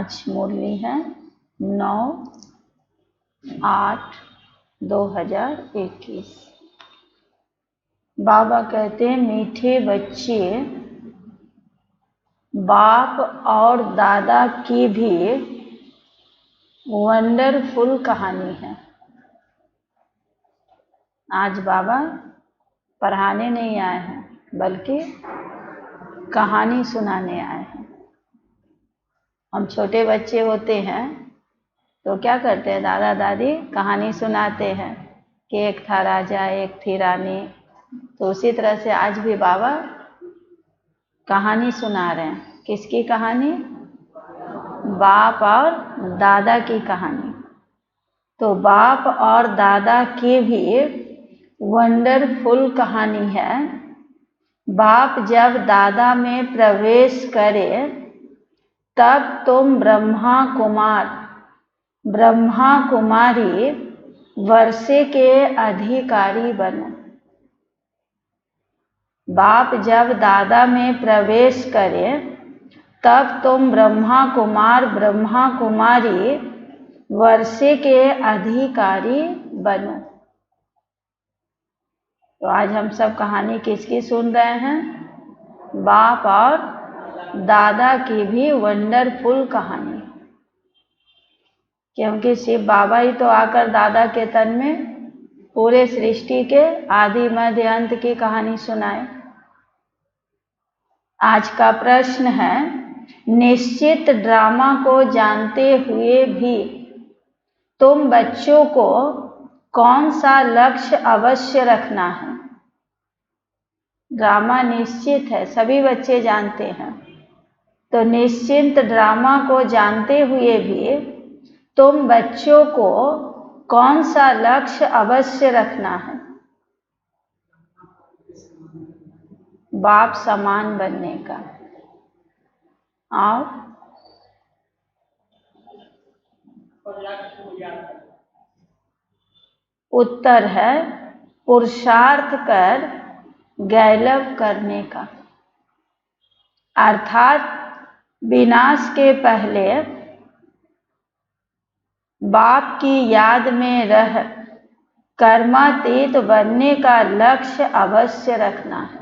आज मुरली है 9/8/2021। बाबा कहते हैं, मीठे बच्चे, बाप और दादा की भी वंडरफुल कहानी है। आज बाबा पढ़ाने नहीं आए हैं, बल्कि कहानी सुनाने आए हैं। हम छोटे बच्चे होते हैं तो क्या करते हैं, दादा दादी कहानी सुनाते हैं कि एक था राजा, एक थी रानी। तो उसी तरह से आज भी बाबा कहानी सुना रहे हैं। किसकी कहानी? बाप और दादा की कहानी। तो बाप और दादा की भी वंडरफुल कहानी है। बाप जब दादा में प्रवेश करे तब तुम ब्रह्मा कुमारी वर्षे के अधिकारी बनो। बाप जब दादा में प्रवेश करे तब तुम ब्रह्मा कुमारी वर्षे के अधिकारी बनो। तो आज हम सब कहानी किसकी सुन रहे हैं? बाप और दादा की भी वंडरफुल कहानी। क्योंकि शिव बाबा ही तो आकर दादा के तन में पूरे सृष्टि के आदि मध्य अंत की कहानी सुनाए। आज का प्रश्न है, निश्चित ड्रामा को जानते हुए भी तुम बच्चों को कौन सा लक्ष्य अवश्य रखना है? ड्रामा निश्चित है, सभी बच्चे जानते हैं। तो निश्चित ड्रामा को जानते हुए भी तुम बच्चों को कौन सा लक्ष्य अवश्य रखना है? बाप समान बनने का। और उत्तर है पुरुषार्थ कर गैलव करने का। अर्थात विनाश के पहले बाप की याद में रह कर्मातीत बनने का लक्ष्य अवश्य रखना है।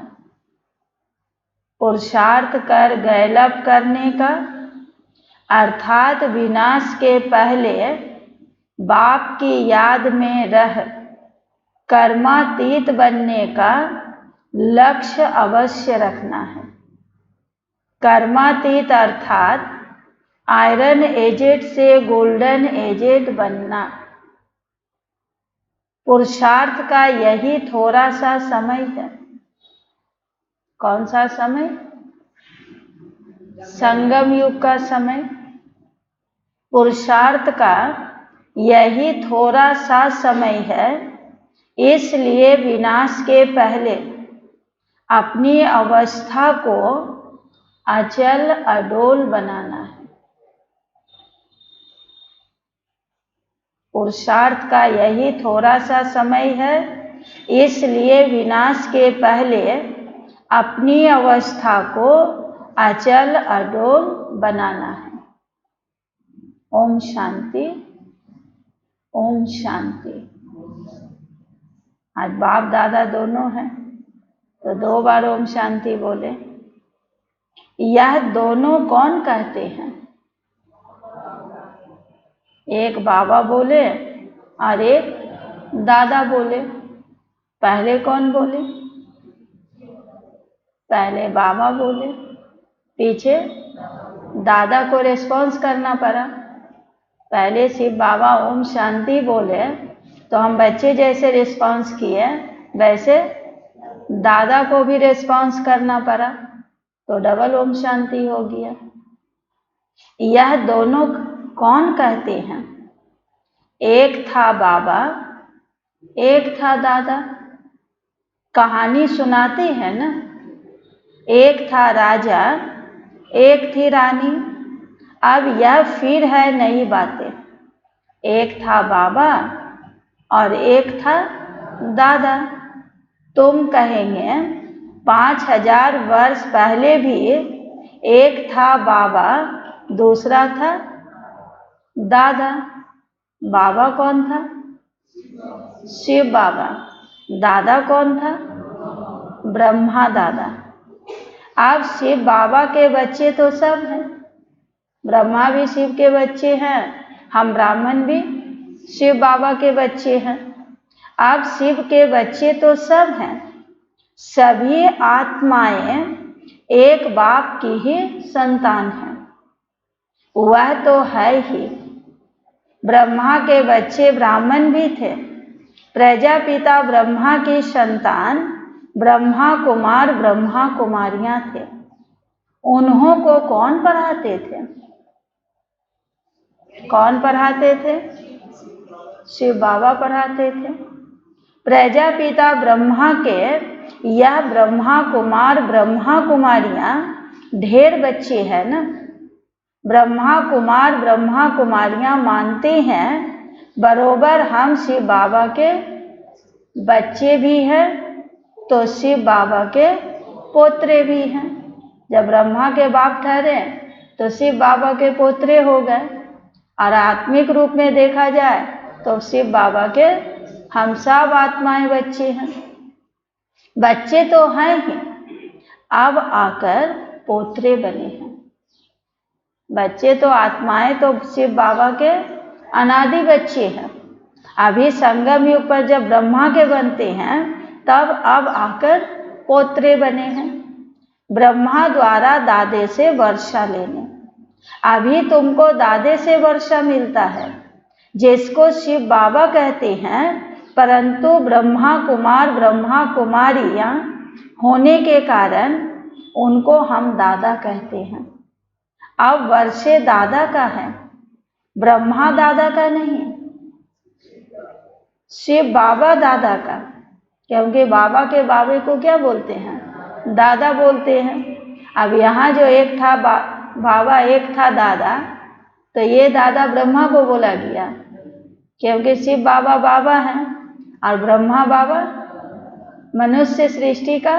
पुरुषार्थ कर गैलव करने का अर्थात विनाश के पहले बाप की याद में रह कर्मातीत बनने का लक्ष्य अवश्य रखना है। कर्मातीत अर्थात आयरन एजेड से गोल्डन एजेड बनना। पुरुषार्थ का यही थोड़ा सा समय है। कौन सा समय? संगम युग का समय। पुरुषार्थ का यही थोड़ा सा समय है, इसलिए विनाश के पहले अपनी अवस्था को अचल अडोल बनाना है। पुरुषार्थ का यही थोड़ा सा समय है, इसलिए विनाश के पहले अपनी अवस्था को अचल अडोल बनाना है। ओम शांति, ओम शांति। आज बाप दादा दोनों हैं तो 2 बार ओम शांति बोले। यह दोनों कौन कहते हैं? एक बाबा बोले और एक दादा बोले। पहले कौन बोले? पहले बाबा बोले, पीछे दादा को रिस्पॉन्स करना पड़ा। पहले शिव बाबा ओम शांति बोले तो हम बच्चे जैसे रिस्पॉन्स किए, वैसे दादा को भी रिस्पॉन्स करना पड़ा, तो डबल ओम शांति हो गया। यह दोनों कौन कहते हैं? एक था बाबा, एक था दादा। कहानी सुनाते हैं ना। एक था राजा, एक थी रानी। अब यह फिर है नई बातें। एक था बाबा और एक था दादा। तुम कहेंगे 5000 वर्ष पहले भी एक था बाबा, दूसरा था दादा। बाबा कौन था? शिव बाबा। दादा कौन था? ब्रह्मा दादा। अब शिव बाबा के बच्चे तो सब हैं, ब्रह्मा भी शिव के बच्चे हैं, हम ब्राह्मण भी शिव बाबा के बच्चे हैं। अब शिव के बच्चे तो सब हैं, सभी आत्माएं एक बाप की ही संतान हैं, वह तो है ही। ब्रह्मा के बच्चे ब्राह्मण भी थे, प्रजापिता ब्रह्मा की संतान ब्रह्मा कुमार ब्रह्मा कुमारियां थे। उन्हों को कौन पढ़ाते थे? कौन पढ़ाते थे? शिव बाबा पढ़ाते थे। प्रजापिता ब्रह्मा के यह ब्रह्मा कुमार ब्रह्मा कुमारियां ढेर बच्चे हैं ना। ब्रह्मा कुमार ब्रह्मा कुमारियां मानते हैं बरोबर हम शिव बाबा के बच्चे भी हैं, तो शिव बाबा के पोत्रे भी हैं। जब ब्रह्मा के बाप ठहरे तो शिव बाबा के पोत्रे हो गए, और आत्मिक रूप में देखा जाए तो शिव बाबा के हम सब आत्माएं बच्चे हैं। बच्चे तो हैं ही, अब आकर पोत्रे बने हैं। बच्चे तो आत्माएं तो शिव बाबा के अनादि बच्चे हैं। अभी संगम युग पर जब ब्रह्मा के बनते हैं तब अब आकर पोत्रे बने हैं, ब्रह्मा द्वारा दादे से वर्षा लेने। अभी तुमको दादे से वर्षा मिलता है, जिसको शिव बाबा कहते हैं, परंतु ब्रह्मा कुमार ब्रह्मा कुमारियां होने के कारण उनको हम दादा कहते हैं। अब वर्षे दादा का है, ब्रह्मा दादा का नहीं, शिव बाबा दादा का। क्योंकि बाबा के बाबे को क्या बोलते हैं? दादा बोलते हैं। अब यहाँ जो एक था बाबा, एक था दादा, तो ये दादा ब्रह्मा को बोला गया, क्योंकि शिव बाबा बाबा हैं और ब्रह्मा बाबा मनुष्य सृष्टि का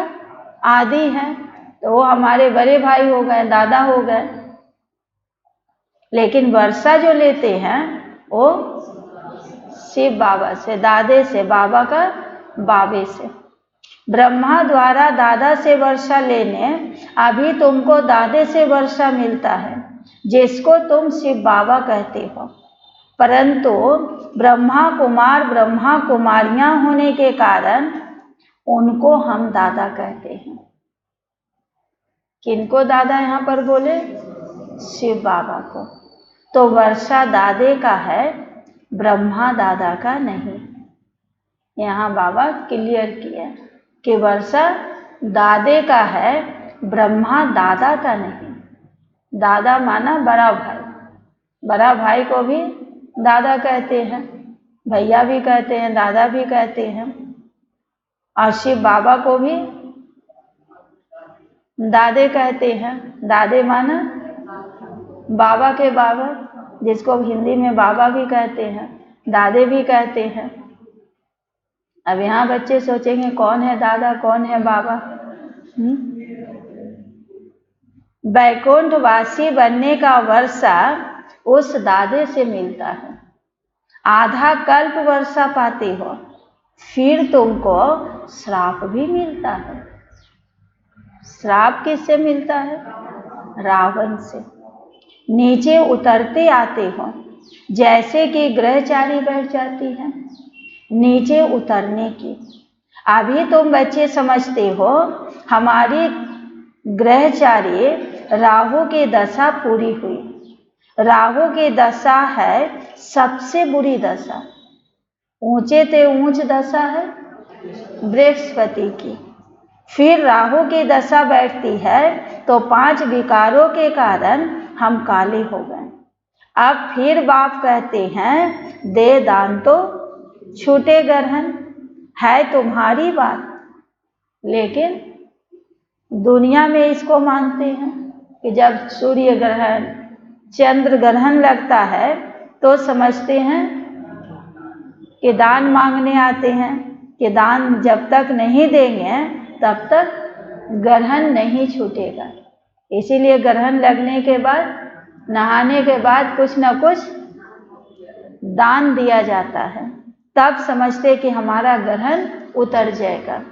आदि है, तो वो हमारे बड़े भाई हो गए, दादा हो गए। लेकिन वर्षा जो लेते हैं वो शिव बाबा से, दादे से, बाबा का बाबे से। ब्रह्मा द्वारा दादा से वर्षा लेने अभी तुमको दादे से वर्षा मिलता है, जिसको तुम शिव बाबा कहते हो, परंतु ब्रह्मा कुमार ब्रह्मा कुमारियां होने के कारण उनको हम दादा कहते हैं। किनको दादा यहाँ पर बोले? शिव बाबा को। तो वर्षा दादे का है, ब्रह्मा दादा का नहीं। यहाँ बाबा क्लियर किया कि वर्षा दादे का है, ब्रह्मा दादा का नहीं। दादा माना बड़ा भाई, बड़ा भाई को भी दादा कहते हैं, भैया भी कहते हैं, दादा भी कहते हैं। और शिव बाबा को भी दादे कहते हैं। दादे माना बाबा के बाबा, जिसको हिंदी में बाबा भी कहते हैं, दादे भी कहते हैं। अब यहाँ बच्चे सोचेंगे कौन है दादा, कौन है बाबा? वैकुंठवासी बनने का वर्षा उस दादे से मिलता है। आधा कल्प वर्षा पाते हो, फिर तुमको श्राप भी मिलता है। श्राप किससे मिलता है? रावण से। नीचे उतरते आते हो, जैसे कि ग्रहचारी बैठ जाती है नीचे उतरने की। अभी तुम बच्चे समझते हो हमारी ग्रहचारी राहु की दशा पूरी हुई। राहु की दशा है सबसे बुरी दशा, ऊंचे ते ऊंच दशा है बृहस्पति की। फिर राहु की दशा बैठती है तो 5 विकारों के कारण हम काले हो गए। अब फिर बाप कहते हैं दे दान तो छूटे ग्रहण, है तुम्हारी बात, लेकिन दुनिया में इसको मानते हैं कि जब सूर्य ग्रहण चंद्र ग्रहण लगता है तो समझते हैं कि दान मांगने आते हैं, कि दान जब तक नहीं देंगे तब तक ग्रहण नहीं छूटेगा। इसीलिए ग्रहण लगने के बाद, नहाने के बाद कुछ न कुछ दान दिया जाता है, तब समझते कि हमारा ग्रहण उतर जाएगा।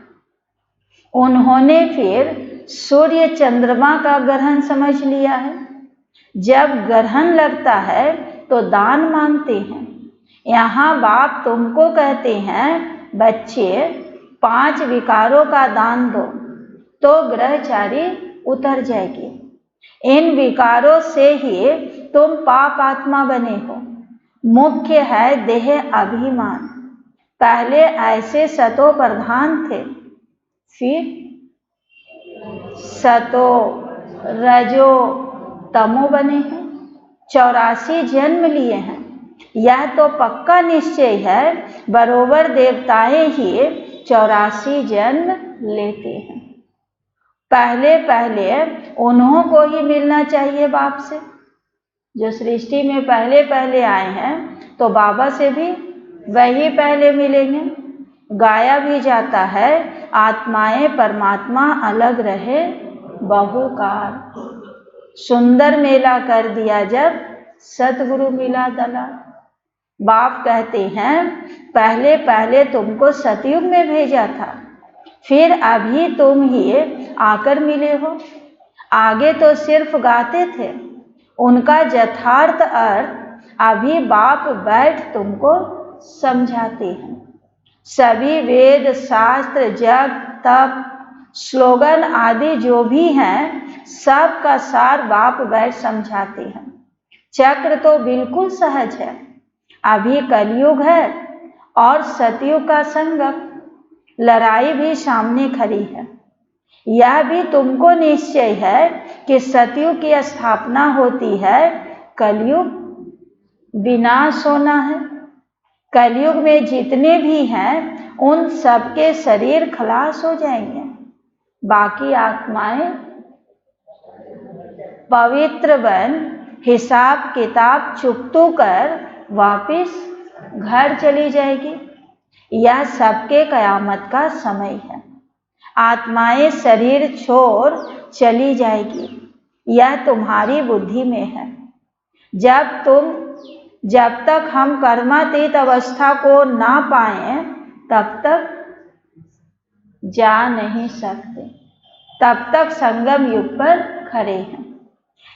उन्होंने फिर सूर्य चंद्रमा का ग्रहण समझ लिया है। जब ग्रहण लगता है तो दान मांगते हैं। यहाँ बाप तुमको कहते हैं बच्चे 5 विकारों का दान दो तो ग्रहचारी उतर जाएगी। इन विकारों से ही तुम पाप आत्मा बने हो। मुख्य है देह अभिमान। पहले ऐसे सतो प्रधान थे, फिर सतो रजो तमो बने हैं। 84 जन्म लिए हैं। यह तो पक्का निश्चय है, बरोबर देवताएं ही 84 जन्म लेते हैं। पहले पहले उन्हों को ही मिलना चाहिए बाप से। जो सृष्टि में पहले पहले आए हैं तो बाबा से भी वही पहले मिलेंगे। गाया भी जाता है, आत्माएं परमात्मा अलग रहे बहुकाल। सुंदर मेला कर दिया जब सतगुरु मिला दला। बाप कहते हैं पहले पहले तुमको सतयुग में भेजा था, फिर अभी तुम ही आकर मिले हो। आगे तो सिर्फ गाते थे, उनका यथार्थ अर्थ अभी बाप बैठ तुमको समझाते हैं। सभी वेद शास्त्र जप तप स्लोगन आदि जो भी हैं, सब का सार बाप बैठ समझाते हैं। चक्र तो बिल्कुल सहज है। अभी कलयुग है और सतयुग का संगम। लड़ाई भी सामने खड़ी है। यह भी तुमको निश्चय है कि सतयुग की स्थापना होती है, कलयुग विनाश होना है। कलयुग में जितने भी हैं उन सबके शरीर खलास हो जाएंगे। बाकी आत्माएं पवित्र बन हिसाब किताब चुकतू कर वापिस घर चली जाएगी। यह सबके कयामत का समय है। आत्माएं शरीर छोड़ चली जाएगी, यह तुम्हारी बुद्धि में है। जब तक हम कर्मातीत अवस्था को ना पाएं तब तक जा नहीं सकते। तब तक संगम युग पर खड़े हैं।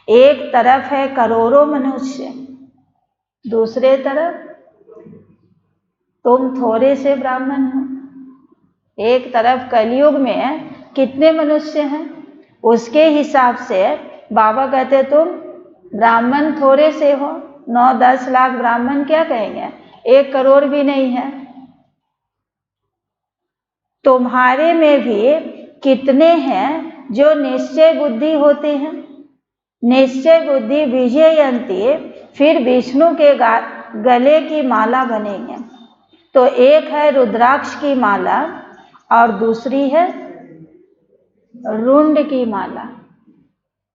एक तरफ है करोड़ों मनुष्य, दूसरे तरफ तुम थोड़े से ब्राह्मण हो। एक तरफ कलयुग में कितने मनुष्य हैं, उसके हिसाब से बाबा कहते तुम ब्राह्मण थोड़े से हो। 9-10 लाख ब्राह्मण क्या कहेंगे, 1 करोड़ भी नहीं है। तुम्हारे में भी कितने हैं जो निश्चय बुद्धि होते हैं। निश्चय बुद्धि विजयंती फिर विष्णु के गले की माला बनेंगे। तो एक है रुद्राक्ष की माला और दूसरी है रुंड की माला।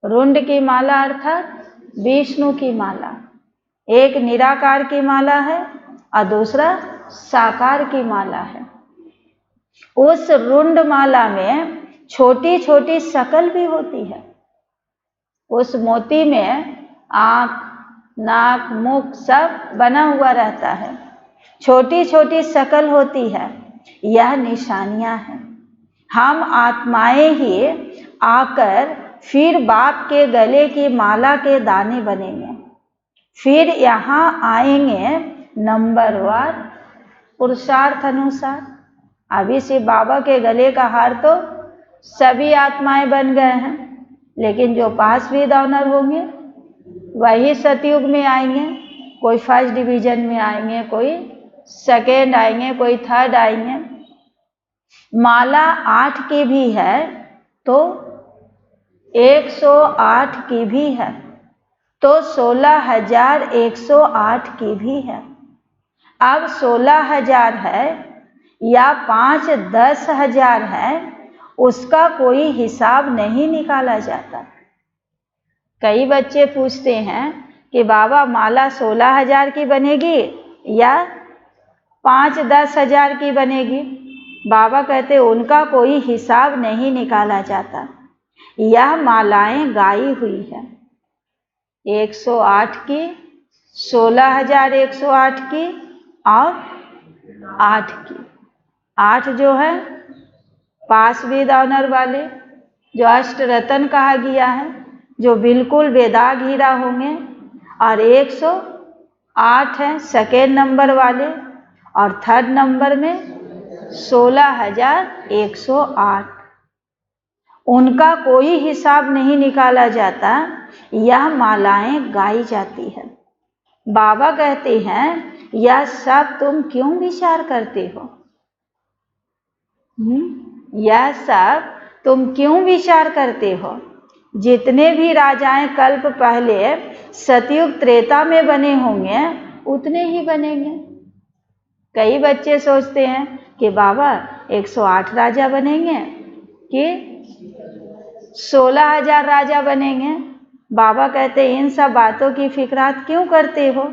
रुंड की माला अर्थात विष्णु की माला। एक निराकार की माला है और दूसरा साकार की माला है। उस रुंड माला में छोटी छोटी शकल भी होती है। उस मोती में आँख नाक मुख सब बना हुआ रहता है। छोटी छोटी शकल होती है। यह निशानियां हैं। हम आत्माएं ही आकर फिर बाप के गले की माला के दाने बनेंगे। फिर यहाँ आएंगे नंबरवार पुरुषार्थ अनुसार। अभी से बाबा के गले का हार तो सभी आत्माएं बन गए हैं, लेकिन जो पास भी ऑनर होंगे वही सतयुग में आएंगे। कोई फर्स्ट डिवीजन में आएंगे, कोई सेकेंड आएंगे, कोई थर्ड आएंगे। माला 8 की भी है तो 108 की भी है तो 16,108 की भी है। अब 16,000 है या 5-10 हजार है, उसका कोई हिसाब नहीं निकाला जाता। कई बच्चे पूछते हैं कि बाबा माला 16,000 की बनेगी या 5-10 हजार की बनेगी। बाबा कहते उनका कोई हिसाब नहीं निकाला जाता। यह मालाएं गाई हुई है। 108 की 16,108 की और 8 की। 8 जो है पास विद ऑनर वाले, जो अष्ट रत्न कहा गया है, जो बिल्कुल बेदाग हीरा होंगे, और 108 है सेकेंड नंबर वाले, और थर्ड नंबर में 16,108। उनका कोई हिसाब नहीं निकाला जाता, यह मालाएं गाई जाती है। बाबा कहते हैं यह सब तुम क्यों विचार करते हो? यह सब तुम क्यों विचार करते हो? जितने भी राजाएं कल्प पहले सतयुग त्रेता में बने होंगे उतने ही बनेंगे। कई बच्चे सोचते हैं कि बाबा 108 राजा बनेंगे कि 16,000 राजा बनेंगे। बाबा कहते हैं इन सब बातों की फिक्रात क्यों करते हो?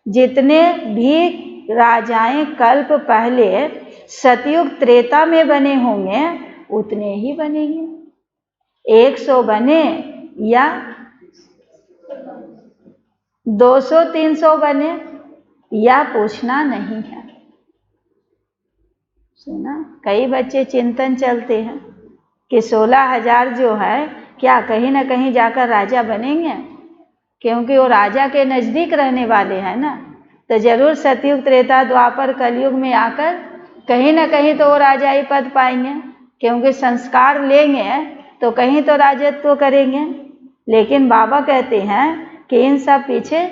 जितने भी राजाएं कल्प पहले सतयुग त्रेता में बने होंगे उतने ही बनेंगे। 100 बने या 200-300 बने, यह पूछना नहीं है। सुना, कई बच्चे चिंतन चलते हैं कि 16,000 जो है क्या कहीं ना कहीं जाकर राजा बनेंगे, क्योंकि वो राजा के नज़दीक रहने वाले हैं ना, तो जरूर सतयुग त्रेता द्वापर कलयुग में आकर कहीं ना कहीं तो वो राजाई पद पाएंगे, क्योंकि संस्कार लेंगे तो कहीं तो राजत्व करेंगे। लेकिन बाबा कहते हैं कि इन सब पीछे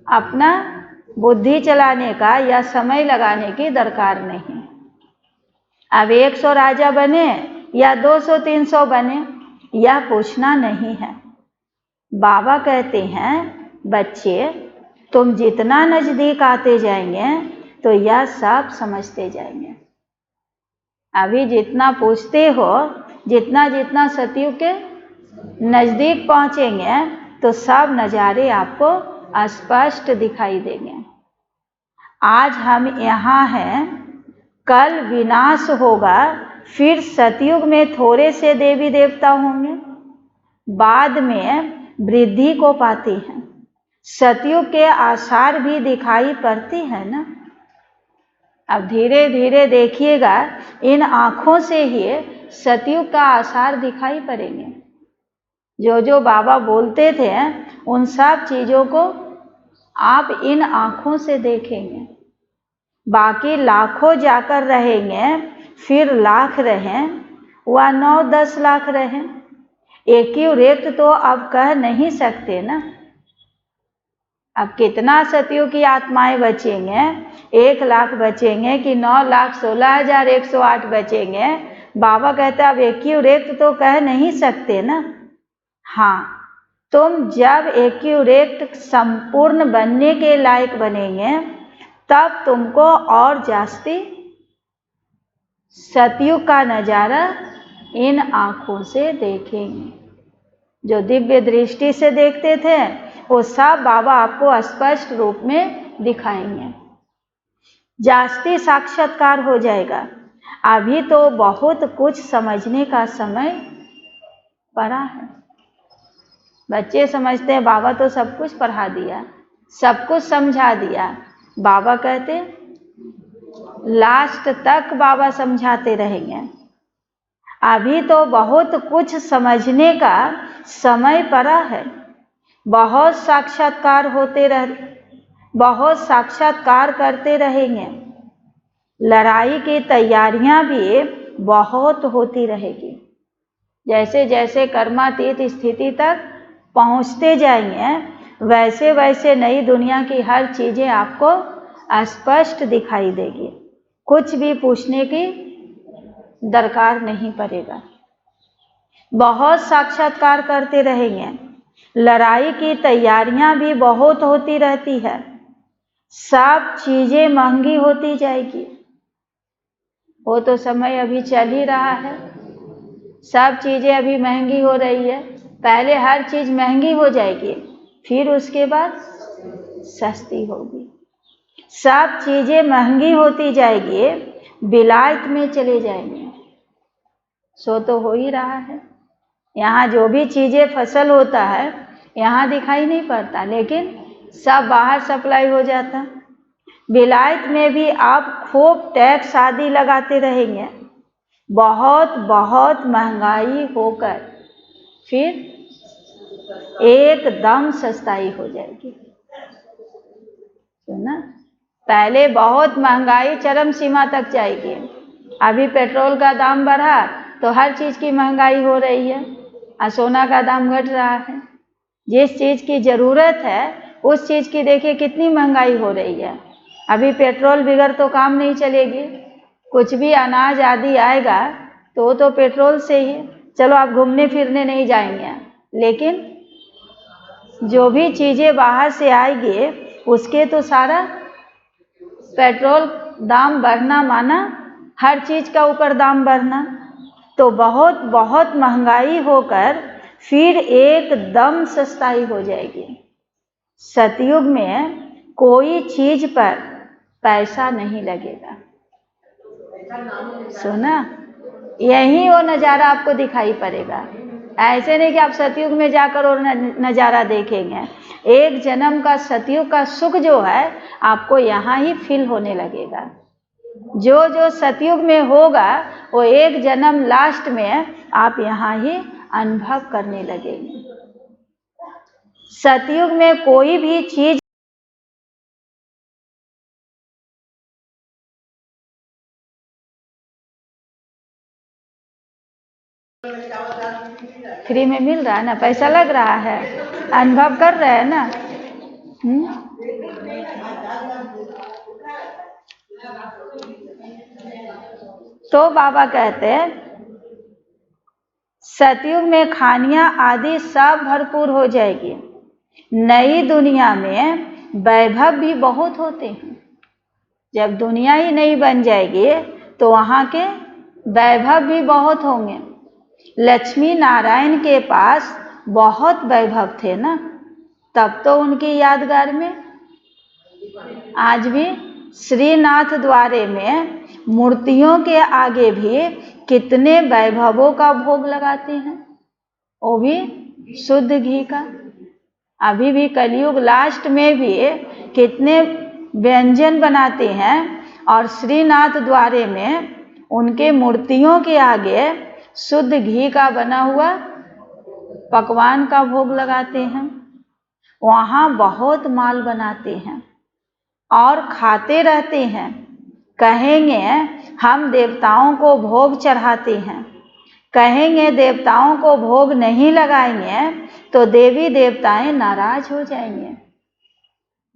अपना बुद्धि चलाने का या समय लगाने की दरकार नहीं। अब 100 राजा बने या 200-300 बने, यह पूछना नहीं है। बाबा कहते हैं बच्चे तुम जितना नज़दीक आते जाएंगे तो यह सब समझते जाएंगे। अभी जितना पूछते हो, जितना जितना सतयुग के नज़दीक पहुँचेंगे तो सब नज़ारे आपको स्पष्ट दिखाई देंगे। आज हम यहाँ हैं, कल विनाश होगा, फिर सतयुग में थोड़े से देवी देवता होंगे, बाद में वृद्धि को पाते हैं। सतयुग के आसार भी दिखाई पड़ते हैं ना। अब धीरे धीरे देखिएगा इन आँखों से ही सतयुग का आसार दिखाई पड़ेंगे। जो जो बाबा बोलते थे उन सब चीज़ों को आप इन आँखों से देखेंगे। बाकी लाखों जाकर रहेंगे, फिर लाख रहें व 9-10 लाख रहें, एक्यूरेट तो अब कह नहीं सकते ना। अब कितना सतयुग की आत्माएं बचेंगे, 1 लाख बचेंगे कि 9,16,108 बचेंगे, बाबा कहते अब एक्यूरेट तो कह नहीं सकते ना। हाँ, तुम जब एक्यूरेट संपूर्ण बनने के लायक बनेंगे तब तुमको और जास्ती सतयुग का नज़ारा इन आँखों से देखेंगे। जो दिव्य दृष्टि से देखते थे वो सब बाबा आपको स्पष्ट रूप में दिखाएंगे। जास्ती साक्षात्कार हो जाएगा। अभी तो बहुत कुछ समझने का समय पड़ा है। बच्चे समझते हैं बाबा तो सब कुछ पढ़ा दिया, सब कुछ समझा दिया। बाबा कहते लास्ट तक बाबा समझाते रहेंगे। अभी तो बहुत कुछ समझने का समय पड़ा है। बहुत साक्षात्कार बहुत साक्षात्कार करते रहेंगे। लड़ाई की तैयारियां भी बहुत होती रहेगी। जैसे जैसे कर्मातीत स्थिति तक पहुंचते जाएंगे वैसे वैसे नई दुनिया की हर चीज़ें आपको स्पष्ट दिखाई देगी। कुछ भी पूछने की दरकार नहीं पड़ेगा। बहुत साक्षात्कार करते रहेंगे। लड़ाई की तैयारियां भी बहुत होती रहती है। सब चीज़ें महंगी होती जाएगी। वो तो समय अभी चल ही रहा है, सब चीज़ें अभी महंगी हो रही है। पहले हर चीज़ महंगी हो जाएगी, फिर उसके बाद सस्ती होगी। सब चीज़ें महंगी होती जाएगी, विलायत में चले जाएंगे। सो तो हो ही रहा है। यहाँ जो भी चीज़ें फसल होता है यहाँ दिखाई नहीं पड़ता, लेकिन सब बाहर सप्लाई हो जाता। विलायत में भी आप खूब टैक्स आदि लगाते रहेंगे, बहुत बहुत महंगाई होकर फिर एकदम सस्ताई हो जाएगी। सुना, पहले बहुत महंगाई चरम सीमा तक जाएगी। अभी पेट्रोल का दाम बढ़ा तो हर चीज़ की महंगाई हो रही है, और सोना का दाम घट रहा है। जिस चीज़ की ज़रूरत है उस चीज़ की देखिए कितनी महंगाई हो रही है। अभी पेट्रोल बगैर तो काम नहीं चलेगी, कुछ भी अनाज आदि आएगा तो पेट्रोल से ही। चलो आप घूमने फिरने नहीं जाएंगे, लेकिन जो भी चीज़ें बाहर से आएगी उसके तो सारा पेट्रोल दाम बढ़ना माना हर चीज़ का ऊपर दाम बढ़ना, तो बहुत बहुत महंगाई होकर फिर एकदम सस्ताई हो जाएगी। सतयुग में कोई चीज़ पर पैसा नहीं लगेगा। सुना, यही वो नज़ारा आपको दिखाई पड़ेगा। ऐसे नहीं कि आप सतयुग में जाकर और नज़ारा देखेंगे। एक जन्म का सतयुग का सुख जो है आपको यहाँ ही फील होने लगेगा। जो जो सतयुग में होगा वो एक जन्म लास्ट में आप यहाँ ही अनुभव करने लगेंगे। सतयुग में कोई भी चीज फ्री में मिल रहा है ना, पैसा लग रहा है, अनुभव कर रहे हैं ना। तो बाबा कहते हैं सतयुग में खानियां आदि सब भरपूर हो जाएगी। नई दुनिया में वैभव भी बहुत होते हैं। जब दुनिया ही नहीं बन जाएगी तो वहाँ के वैभव भी बहुत होंगे। लक्ष्मी नारायण के पास बहुत वैभव थे ना, तब तो उनकी यादगार में आज भी श्रीनाथ द्वारे में मूर्तियों के आगे भी कितने वैभवों का भोग लगाते हैं, वो भी शुद्ध घी का। अभी भी कलयुग लास्ट में भी कितने व्यंजन बनाते हैं, और श्रीनाथ द्वारे में उनके मूर्तियों के आगे शुद्ध घी का बना हुआ पकवान का भोग लगाते हैं। वहाँ बहुत माल बनाते हैं और खाते रहते हैं। कहेंगे हम देवताओं को भोग चढ़ाते हैं, कहेंगे देवताओं को भोग नहीं लगाएंगे तो देवी देवताएं नाराज हो जाएंगे।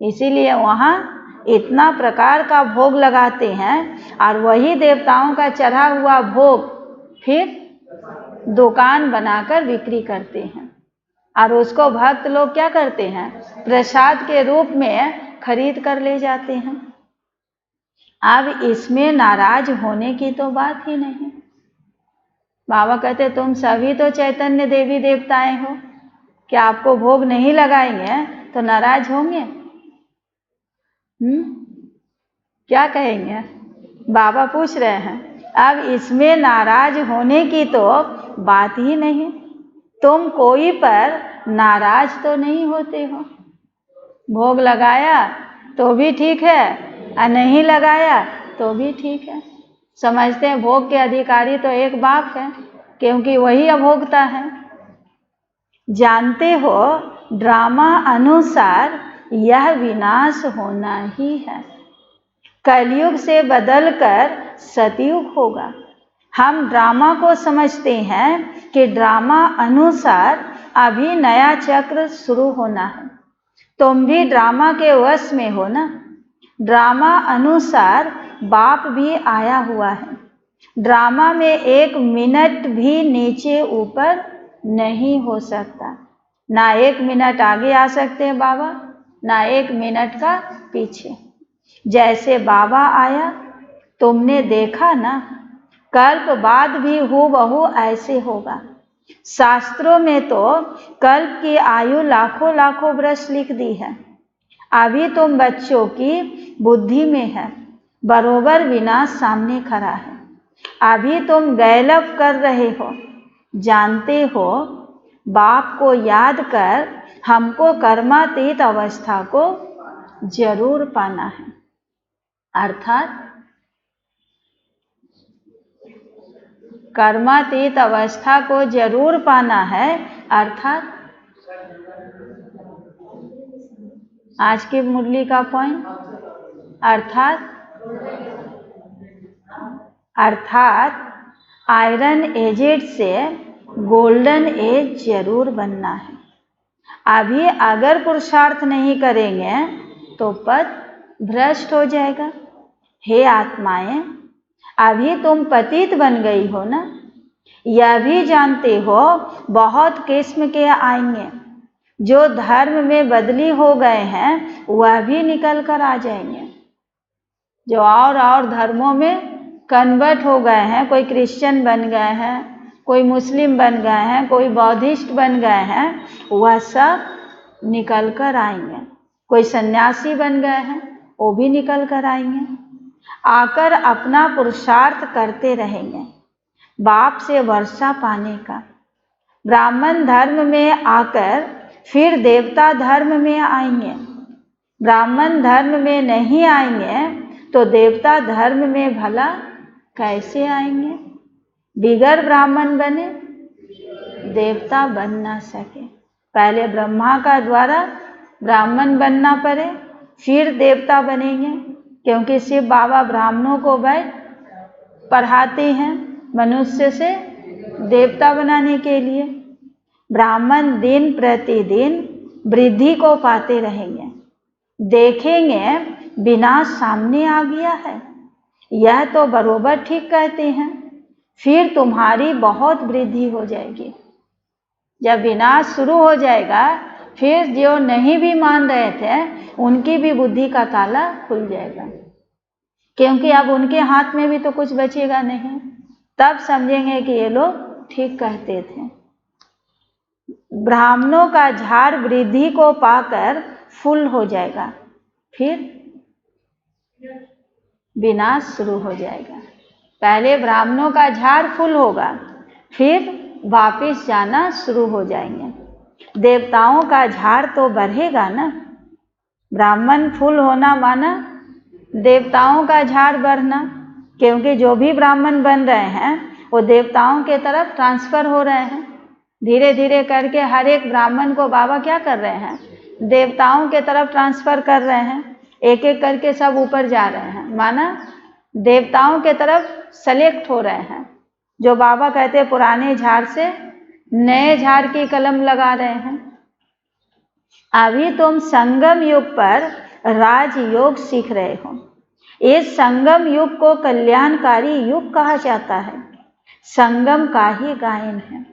इसीलिए वहाँ इतना प्रकार का भोग लगाते हैं, और वही देवताओं का चढ़ा हुआ भोग फिर दुकान बनाकर बिक्री करते हैं, और उसको भक्त लोग क्या करते हैं, प्रसाद के रूप में खरीद कर ले जाते हैं। अब इसमें नाराज होने की तो बात ही नहीं। बाबा कहते तुम सभी तो चैतन्य देवी देवताएं हो, क्या आपको भोग नहीं लगाएंगे तो नाराज होंगे? क्या कहेंगे? बाबा पूछ रहे हैं। अब इसमें नाराज होने की तो बात ही नहीं। तुम कोई पर नाराज तो नहीं होते हो। भोग लगाया तो भी ठीक है, और नहीं लगाया तो भी ठीक है। समझते हैं भोग के अधिकारी तो एक बाप है, क्योंकि वही अभोगता है। जानते हो ड्रामा अनुसार यह विनाश होना ही है। कलयुग से बदलकर सतयुग होगा। हम ड्रामा को समझते हैं कि ड्रामा अनुसार अभी नया चक्र शुरू होना है। तुम भी ड्रामा के वश में हो ना। ड्रामा अनुसार बाप भी आया हुआ है। ड्रामा में एक मिनट भी नीचे ऊपर नहीं हो सकता। ना एक मिनट आगे आ सकते हैं बाबा, ना एक मिनट का पीछे। जैसे बाबा आया तुमने देखा ना, कल्प बाद भी हूबहू ऐसे होगा। शास्त्रों में तो कल्प की आयु लाखों लाखों वर्ष लिख दी है। अभी तुम बच्चों की बुद्धि में है, बरोबर विनाश सामने खड़ा है। अभी तुम गैलप कर रहे हो। जानते हो बाप को याद कर हमको कर्मातीत अवस्था को जरूर पाना है। अर्थात कर्मातीत अवस्था को जरूर पाना है, अर्थात आज की मुरली का पॉइंट, अर्थात आयरन एजेड से गोल्डन एज जरूर बनना है। अभी अगर पुरुषार्थ नहीं करेंगे तो पद भ्रष्ट हो जाएगा। हे आत्माएं, अभी तुम पतित बन गई हो ना, यह भी जानते हो बहुत किस्म के आएंगे। जो धर्म में बदली हो गए हैं वह भी निकल कर आ जाएंगे। जो और धर्मों में कन्वर्ट हो गए हैं, कोई क्रिश्चियन बन गए हैं, कोई मुस्लिम बन गए हैं, कोई बौद्धिस्ट बन गए हैं, वह सब निकल कर आएंगे। कोई सन्यासी बन गए हैं, वो भी निकल कर आएंगे। आकर अपना पुरुषार्थ करते रहेंगे बाप से वर्षा पाने का। ब्राह्मण धर्म में आकर फिर देवता धर्म में आएंगे। ब्राह्मण धर्म में नहीं आएंगे तो देवता धर्म में भला कैसे आएंगे? बिगर ब्राह्मण बने देवता बन ना सके। पहले ब्रह्मा का द्वारा ब्राह्मण बनना पड़े, फिर देवता बनेंगे। क्योंकि शिव बाबा ब्राह्मणों को बैठ पढ़ाते हैं मनुष्य से देवता बनाने के लिए। ब्राह्मण दिन प्रतिदिन वृद्धि को पाते रहेंगे। देखेंगे विनाश सामने आ गया है, यह तो बरोबर ठीक कहते हैं। फिर तुम्हारी बहुत वृद्धि हो जाएगी। जब विनाश शुरू हो जाएगा, फिर जो नहीं भी मान रहे थे उनकी भी बुद्धि का ताला खुल जाएगा। क्योंकि अब उनके हाथ में भी तो कुछ बचेगा नहीं। तब समझेंगे कि ये लोग ठीक कहते थे। ब्राह्मणों का झाड़ वृद्धि को पाकर फुल हो जाएगा, फिर विनाश शुरू हो जाएगा। पहले ब्राह्मणों का झाड़ फुल होगा, फिर वापस जाना शुरू हो जाएंगे। देवताओं का झाड़ तो बढ़ेगा ना। ब्राह्मण फुल होना माना देवताओं का झाड़ बढ़ना। क्योंकि जो भी ब्राह्मण बन रहे हैं वो देवताओं के तरफ ट्रांसफर हो रहे हैं। धीरे धीरे करके हर एक ब्राह्मण को बाबा क्या कर रहे हैं? देवताओं के तरफ ट्रांसफर कर रहे हैं। एक एक करके सब ऊपर जा रहे हैं, माना देवताओं के तरफ सेलेक्ट हो रहे हैं। जो बाबा कहते हैं पुराने झाड़ से नए झाड़ की कलम लगा रहे हैं। अभी तुम संगम युग पर राजयोग सीख रहे हो। इस संगम युग को कल्याणकारी युग कहा जाता है। संगम का ही गायन है।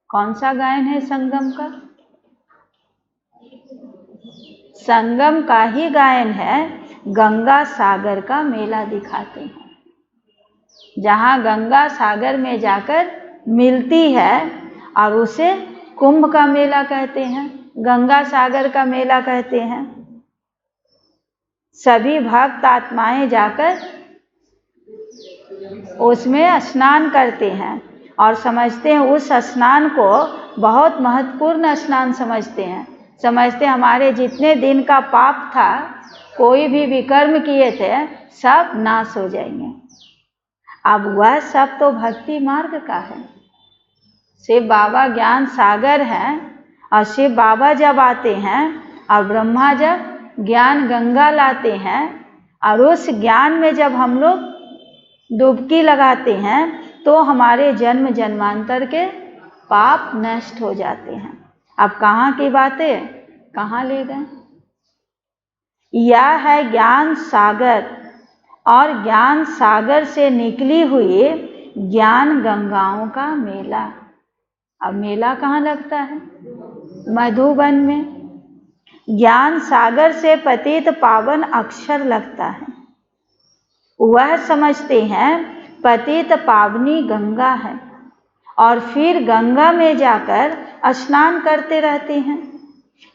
कौन सा गायन है संगम का? संगम का ही गायन है। गंगा सागर का मेला दिखाते हैं। जहाँ गंगा सागर में जाकर मिलती है और उसे कुंभ का मेला कहते हैं, गंगा सागर का मेला कहते हैं। सभी भक्त आत्माएं जाकर उसमें स्नान करते हैं और समझते हैं उस स्नान को बहुत महत्वपूर्ण स्नान समझते हैं। समझते हमारे जितने दिन का पाप था, कोई भी विकर्म किए थे, सब नाश हो जाएंगे। अब वह सब तो भक्ति मार्ग का है। शिव बाबा ज्ञान सागर हैं और शिव बाबा जब आते हैं और ब्रह्मा जब ज्ञान गंगा लाते हैं और उस ज्ञान में जब हम लोग डुबकी लगाते हैं तो हमारे जन्म जन्मांतर के पाप नष्ट हो जाते हैं। अब कहाँ की बातें कहाँ ले गए? यह है ज्ञान सागर और ज्ञान सागर से निकली हुई ज्ञान गंगाओं का मेला। अब मेला कहाँ लगता है? मधुबन में। ज्ञान सागर से पतित पावन अक्षर लगता है। वह समझते हैं पतित पावनी गंगा है और फिर गंगा में जाकर स्नान करते रहते हैं।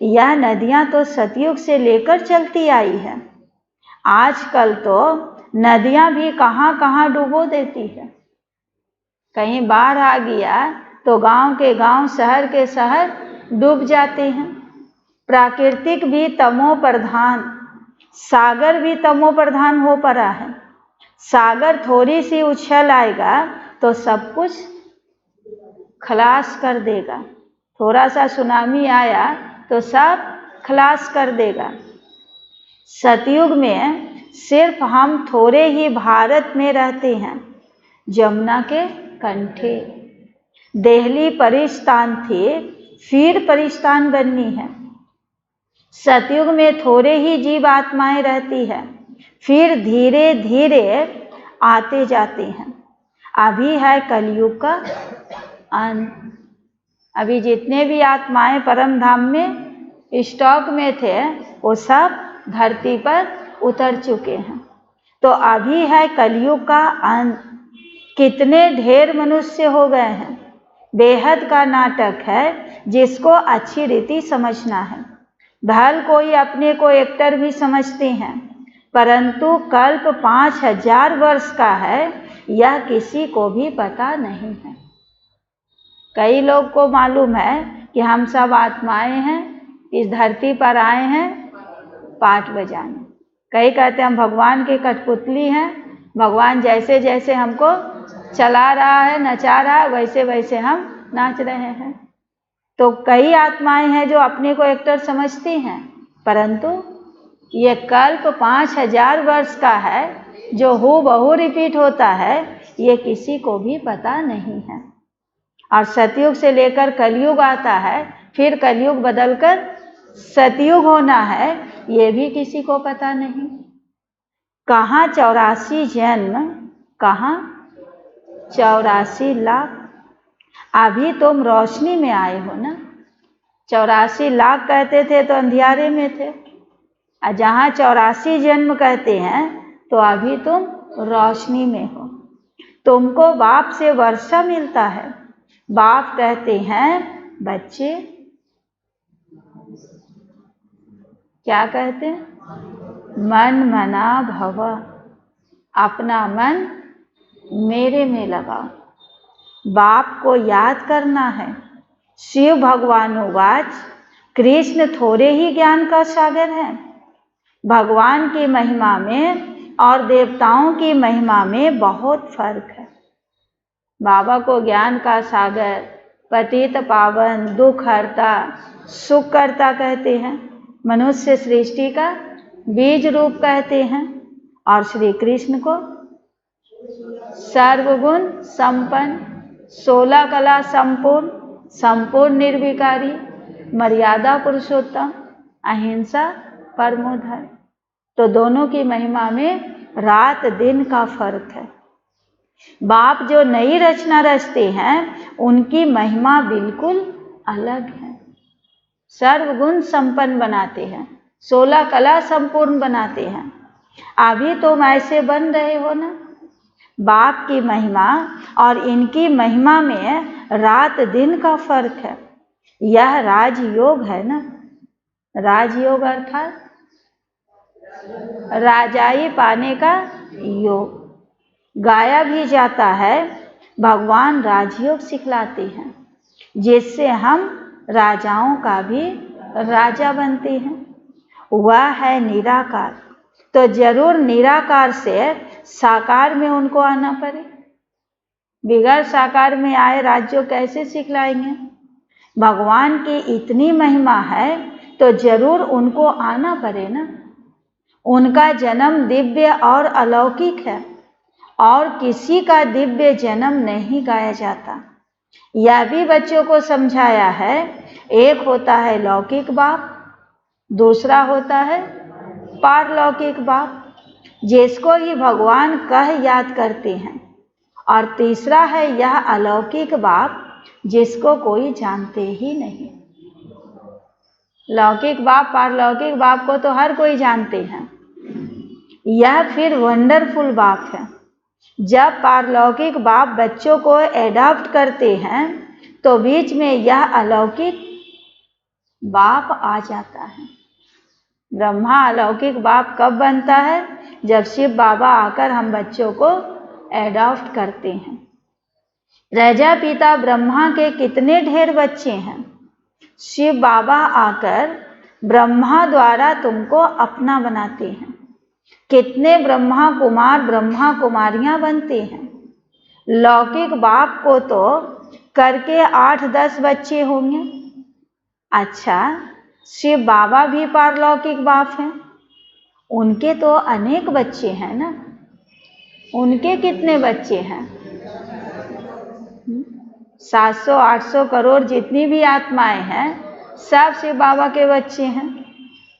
यह नदियां तो सतयुग से लेकर चलती आई है। आजकल तो नदियां भी कहाँ कहाँ डुबो देती है। कहीं बाढ़ आ गया तो गांव के गांव, शहर के शहर डूब जाते हैं। प्राकृतिक भी तमो प्रधान, सागर भी तमो प्रधान हो पड़ा है। सागर थोड़ी सी उछल आएगा तो सब कुछ खलास कर देगा। थोड़ा सा सुनामी आया तो सब खलास कर देगा। सतयुग में सिर्फ हम थोड़े ही भारत में रहते हैं। जमुना के कंठे देहली परिस्तान थी, फिर परिस्तान बननी है। सतयुग में थोड़े ही जीव आत्माएं रहती है, फिर धीरे धीरे आते जाते हैं। अभी है कलयुग का अंत। अभी जितने भी आत्माएं परम धाम में स्टॉक में थे वो सब धरती पर उतर चुके हैं। तो अभी है कलयुग का अंत। कितने ढेर मनुष्य हो गए हैं। बेहद का नाटक है जिसको अच्छी रीति समझना है। भल कोई अपने को एक्टर भी समझते हैं, परंतु कल्प 5000 वर्ष का है यह किसी को भी पता नहीं है। कई लोग को मालूम है कि हम सब आत्माएं हैं, इस धरती पर आए हैं पाठ बजाने। कई कहते हैं हम भगवान की कठपुतली हैं, भगवान जैसे जैसे हमको चला रहा है, नचा रहा है, वैसे वैसे हम नाच रहे हैं। तो कई आत्माएं हैं जो अपने को एक्टर समझती हैं, परंतु ये कल्प 5000 वर्ष का है जो हूबहू रिपीट होता है, ये किसी को भी पता नहीं है। और सतयुग से लेकर कलयुग आता है, फिर कलयुग बदलकर सतयुग होना है, ये भी किसी को पता नहीं। कहाँ 84 जन्म, कहाँ 84 लाख। अभी तुम रोशनी में आए हो ना। 84 लाख कहते थे तो अंधियारे में थे, और जहाँ 84 जन्म कहते हैं तो अभी तुम रोशनी में हो। तुमको बाप से वर्षा मिलता है। बाप कहते हैं बच्चे, क्या कहते हैं? मन मना भव, अपना मन मेरे में लगाओ। बाप को याद करना है। शिव भगवान उवाच, कृष्ण थोड़े ही ज्ञान का सागर है। भगवान की महिमा में और देवताओं की महिमा में बहुत फर्क है। बाबा को ज्ञान का सागर, पतित पावन, दुख हरता, सुख करता कहते हैं। मनुष्य सृष्टि का बीज रूप कहते हैं। और श्री कृष्ण को सर्वगुण संपन्न, 16 कला संपूर्ण, संपूर्ण निर्विकारी, मर्यादा पुरुषोत्तम, अहिंसा परमो धर्म। तो दोनों की महिमा में रात दिन का फर्क है। बाप जो नई रचना रचते हैं उनकी महिमा बिल्कुल अलग है। सर्वगुण संपन्न बनाते हैं, 16 कला संपूर्ण बनाते हैं। अभी तुम ऐसे बन रहे हो ना। बाप की महिमा और इनकी महिमा में रात दिन का फर्क है। यह राजयोग है ना। राजयोग अर्थात राजाई पाने का योग। गाया भी जाता है, भगवान राजयोग सिखलाते हैं जिससे हम राजाओं का भी राजा बनते हैं। वह है निराकार, तो जरूर निराकार से साकार में उनको आना पड़े। बिगड़ साकार में आए राज्यों कैसे सिखलाएंगे? भगवान की इतनी महिमा है तो जरूर उनको आना पड़े ना। उनका जन्म दिव्य और अलौकिक है, और किसी का दिव्य जन्म नहीं गाया जाता। यह भी बच्चों को समझाया है। एक होता है लौकिक बाप, दूसरा होता है पारलौकिक बाप, जिसको ही भगवान कह याद करते हैं। और तीसरा है यह अलौकिक बाप, जिसको कोई जानते ही नहीं। लौकिक बाप, पारलौकिक बाप को तो हर कोई जानते हैं। यह फिर वंडरफुल बाप है। जब पारलौकिक बाप बच्चों को एडॉप्ट करते हैं तो बीच में यह अलौकिक बाप आ जाता है। ब्रह्मा अलौकिक बाप कब बनता है? जब शिव बाबा आकर हम बच्चों को एडॉप्ट करते हैं। प्रजापिता ब्रह्मा के कितने ढेर बच्चे हैं, शिव बाबा आकर ब्रह्मा द्वारा तुमको अपना बनाते हैं। कितने ब्रह्मा कुमार ब्रह्मा कुमारियां बनते हैं। लौकिक बाप को तो करके 8-10 बच्चे होंगे। अच्छा, शिव बाबा भी पारलौकिक बाप हैं, उनके तो अनेक बच्चे हैं ना। उनके कितने बच्चे हैं? 700-800 करोड़ जितनी भी आत्माएं हैं सब शिव बाबा के बच्चे हैं।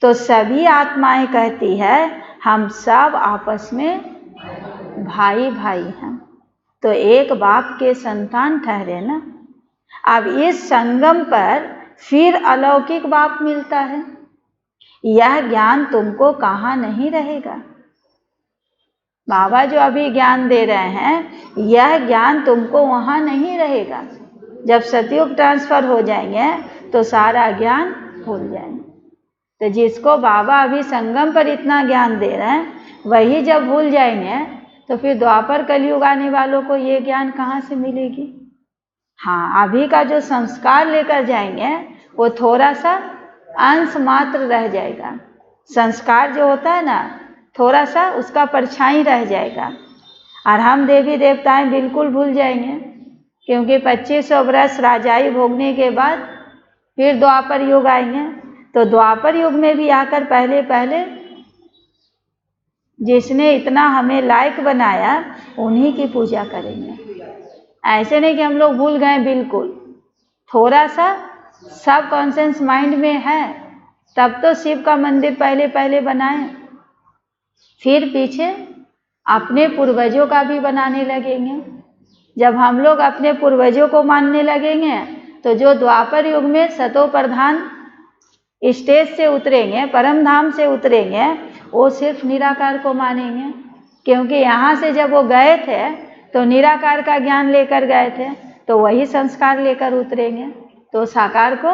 तो सभी आत्माएं कहती है हम सब आपस में भाई भाई हैं, तो एक बाप के संतान ठहरे ना। अब इस संगम पर फिर अलौकिक बाप मिलता है। यह ज्ञान तुमको कहाँ नहीं रहेगा। बाबा जो अभी ज्ञान दे रहे हैं यह ज्ञान तुमको वहाँ नहीं रहेगा। जब सतयुग ट्रांसफर हो जाएंगे तो सारा भूल जाएंगे। तो जिसको बाबा अभी संगम पर इतना ज्ञान दे रहे हैं वही जब भूल जाएंगे तो फिर द्वापर कलयुग आने वालों को ये ज्ञान कहाँ से मिलेगी। हाँ, अभी का जो संस्कार लेकर जाएंगे वो थोड़ा सा अंश मात्र रह जाएगा। संस्कार जो होता है ना थोड़ा सा उसका परछाई रह जाएगा, और हम देवी देवताएं बिल्कुल भूल जाएंगे, क्योंकि 2500 वर्ष राजाई भोगने के बाद फिर द्वापर युग आएंगे। तो द्वापर युग में भी आकर पहले जिसने इतना हमें लायक बनाया उन्हीं की पूजा करेंगे। ऐसे नहीं कि हम लोग भूल गए, बिल्कुल थोड़ा सा सब कॉन्शियस माइंड में है, तब तो शिव का मंदिर पहले बनाए, फिर पीछे अपने पूर्वजों का भी बनाने लगेंगे। जब हम लोग अपने पूर्वजों को मानने लगेंगे तो जो द्वापर युग में सतो प्रधान स्टेज से उतरेंगे, परम धाम से उतरेंगे, वो सिर्फ निराकार को मानेंगे, क्योंकि यहाँ से जब वो गए थे तो निराकार का ज्ञान लेकर गए थे, तो वही संस्कार लेकर उतरेंगे, तो साकार को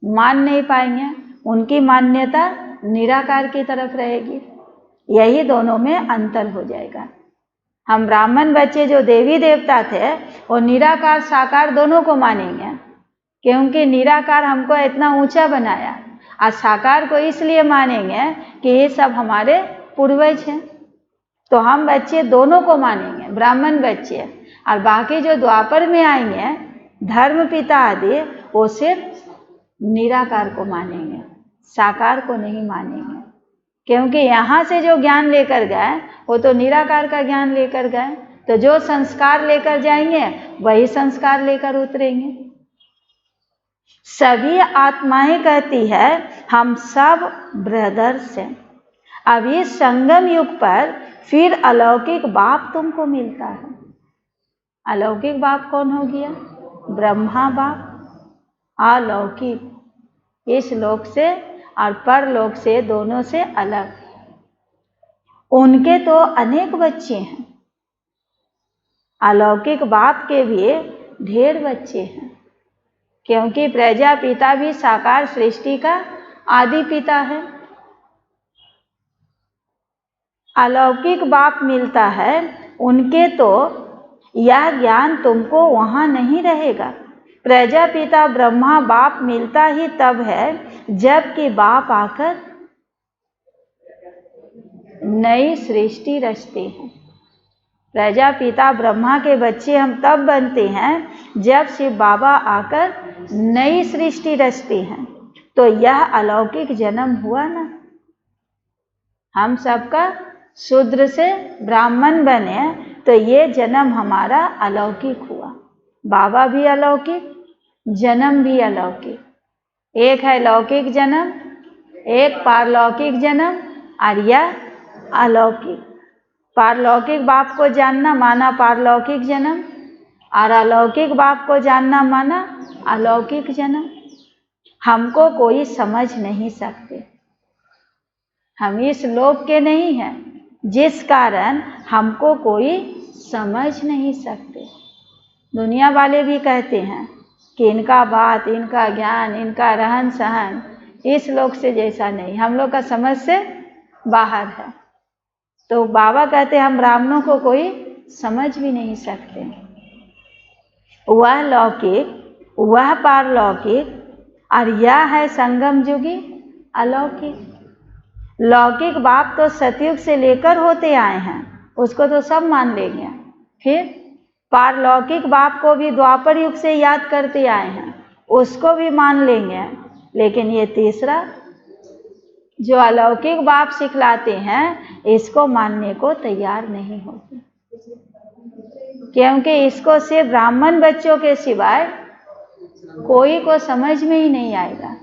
मान नहीं पाएंगे। उनकी मान्यता निराकार की तरफ रहेगी। यही दोनों में अंतर हो जाएगा। हम ब्राह्मण बच्चे जो देवी देवता थे वो निराकार साकार दोनों को मानेंगे, क्योंकि निराकार हमको इतना ऊंचा बनाया, और साकार को इसलिए मानेंगे कि ये सब हमारे पूर्वज हैं। तो हम बच्चे दोनों को मानेंगे, ब्राह्मण बच्चे, और बाकी जो द्वापर में आएंगे धर्म पिता आदि वो सिर्फ निराकार को मानेंगे, साकार को नहीं मानेंगे, क्योंकि यहाँ से जो ज्ञान लेकर गए वो तो निराकार का ज्ञान लेकर गए। तो जो संस्कार लेकर जाएंगे वही संस्कार लेकर उतरेंगे। सभी आत्माएं कहती है हम सब ब्रदर्स हैं। अब इस संगम युग पर फिर अलौकिक बाप तुमको मिलता है। अलौकिक बाप कौन हो गया? ब्रह्मा बाप। अलौकिक इस लोक से और परलोक से दोनों से अलग। उनके तो अनेक बच्चे हैं, अलौकिक बाप के भी ढेर बच्चे हैं, क्योंकि प्रजापिता भी साकार सृष्टि का आदि पिता है। अलौकिक बाप मिलता है, उनके तो यह ज्ञान तुमको वहाँ नहीं रहेगा। प्रजापिता ब्रह्मा बाप मिलता ही तब है जबकि बाप आकर नई सृष्टि रचते हैं। प्रजापिता ब्रह्मा के बच्चे हम तब बनते हैं जब शिव बाबा आकर नई सृष्टि रचते हैं। तो यह अलौकिक जन्म हुआ ना। हम सबका शूद्र से ब्राह्मण बने तो ये जन्म हमारा अलौकिक हुआ। बाबा भी अलौकिक, जन्म भी अलौकिक। एक है लौकिक जन्म, एक पारलौकिक जन्म, और यह अलौकिक। पारलौकिक बाप को जानना माना पारलौकिक जन्म, और अलौकिक बाप को जानना माना अलौकिक जन्म। हमको कोई समझ नहीं सकते, हम इस लोक के नहीं हैं, जिस कारण हमको कोई समझ नहीं सकते। दुनिया वाले भी कहते हैं कि इनका बात, इनका ज्ञान, इनका रहन सहन इस लोक से जैसा नहीं, हम लोग का समझ से बाहर है। तो बाबा कहते हैं हम ब्राह्मणों को कोई समझ भी नहीं सकते। वह लौकिक, वह पारलौकिक और यह है संगम युगी अलौकिक। लौकिक बाप तो सतयुग से लेकर होते आए हैं, उसको तो सब मान लेंगे। फिर पारलौकिक बाप को भी द्वापर युग से याद करते आए हैं, उसको भी मान लेंगे। लेकिन ये तीसरा जो अलौकिक बाप सिखलाते हैं, इसको मानने को तैयार नहीं होते, क्योंकि इसको सिर्फ ब्राह्मण बच्चों के सिवाय कोई को समझ में ही नहीं आएगा।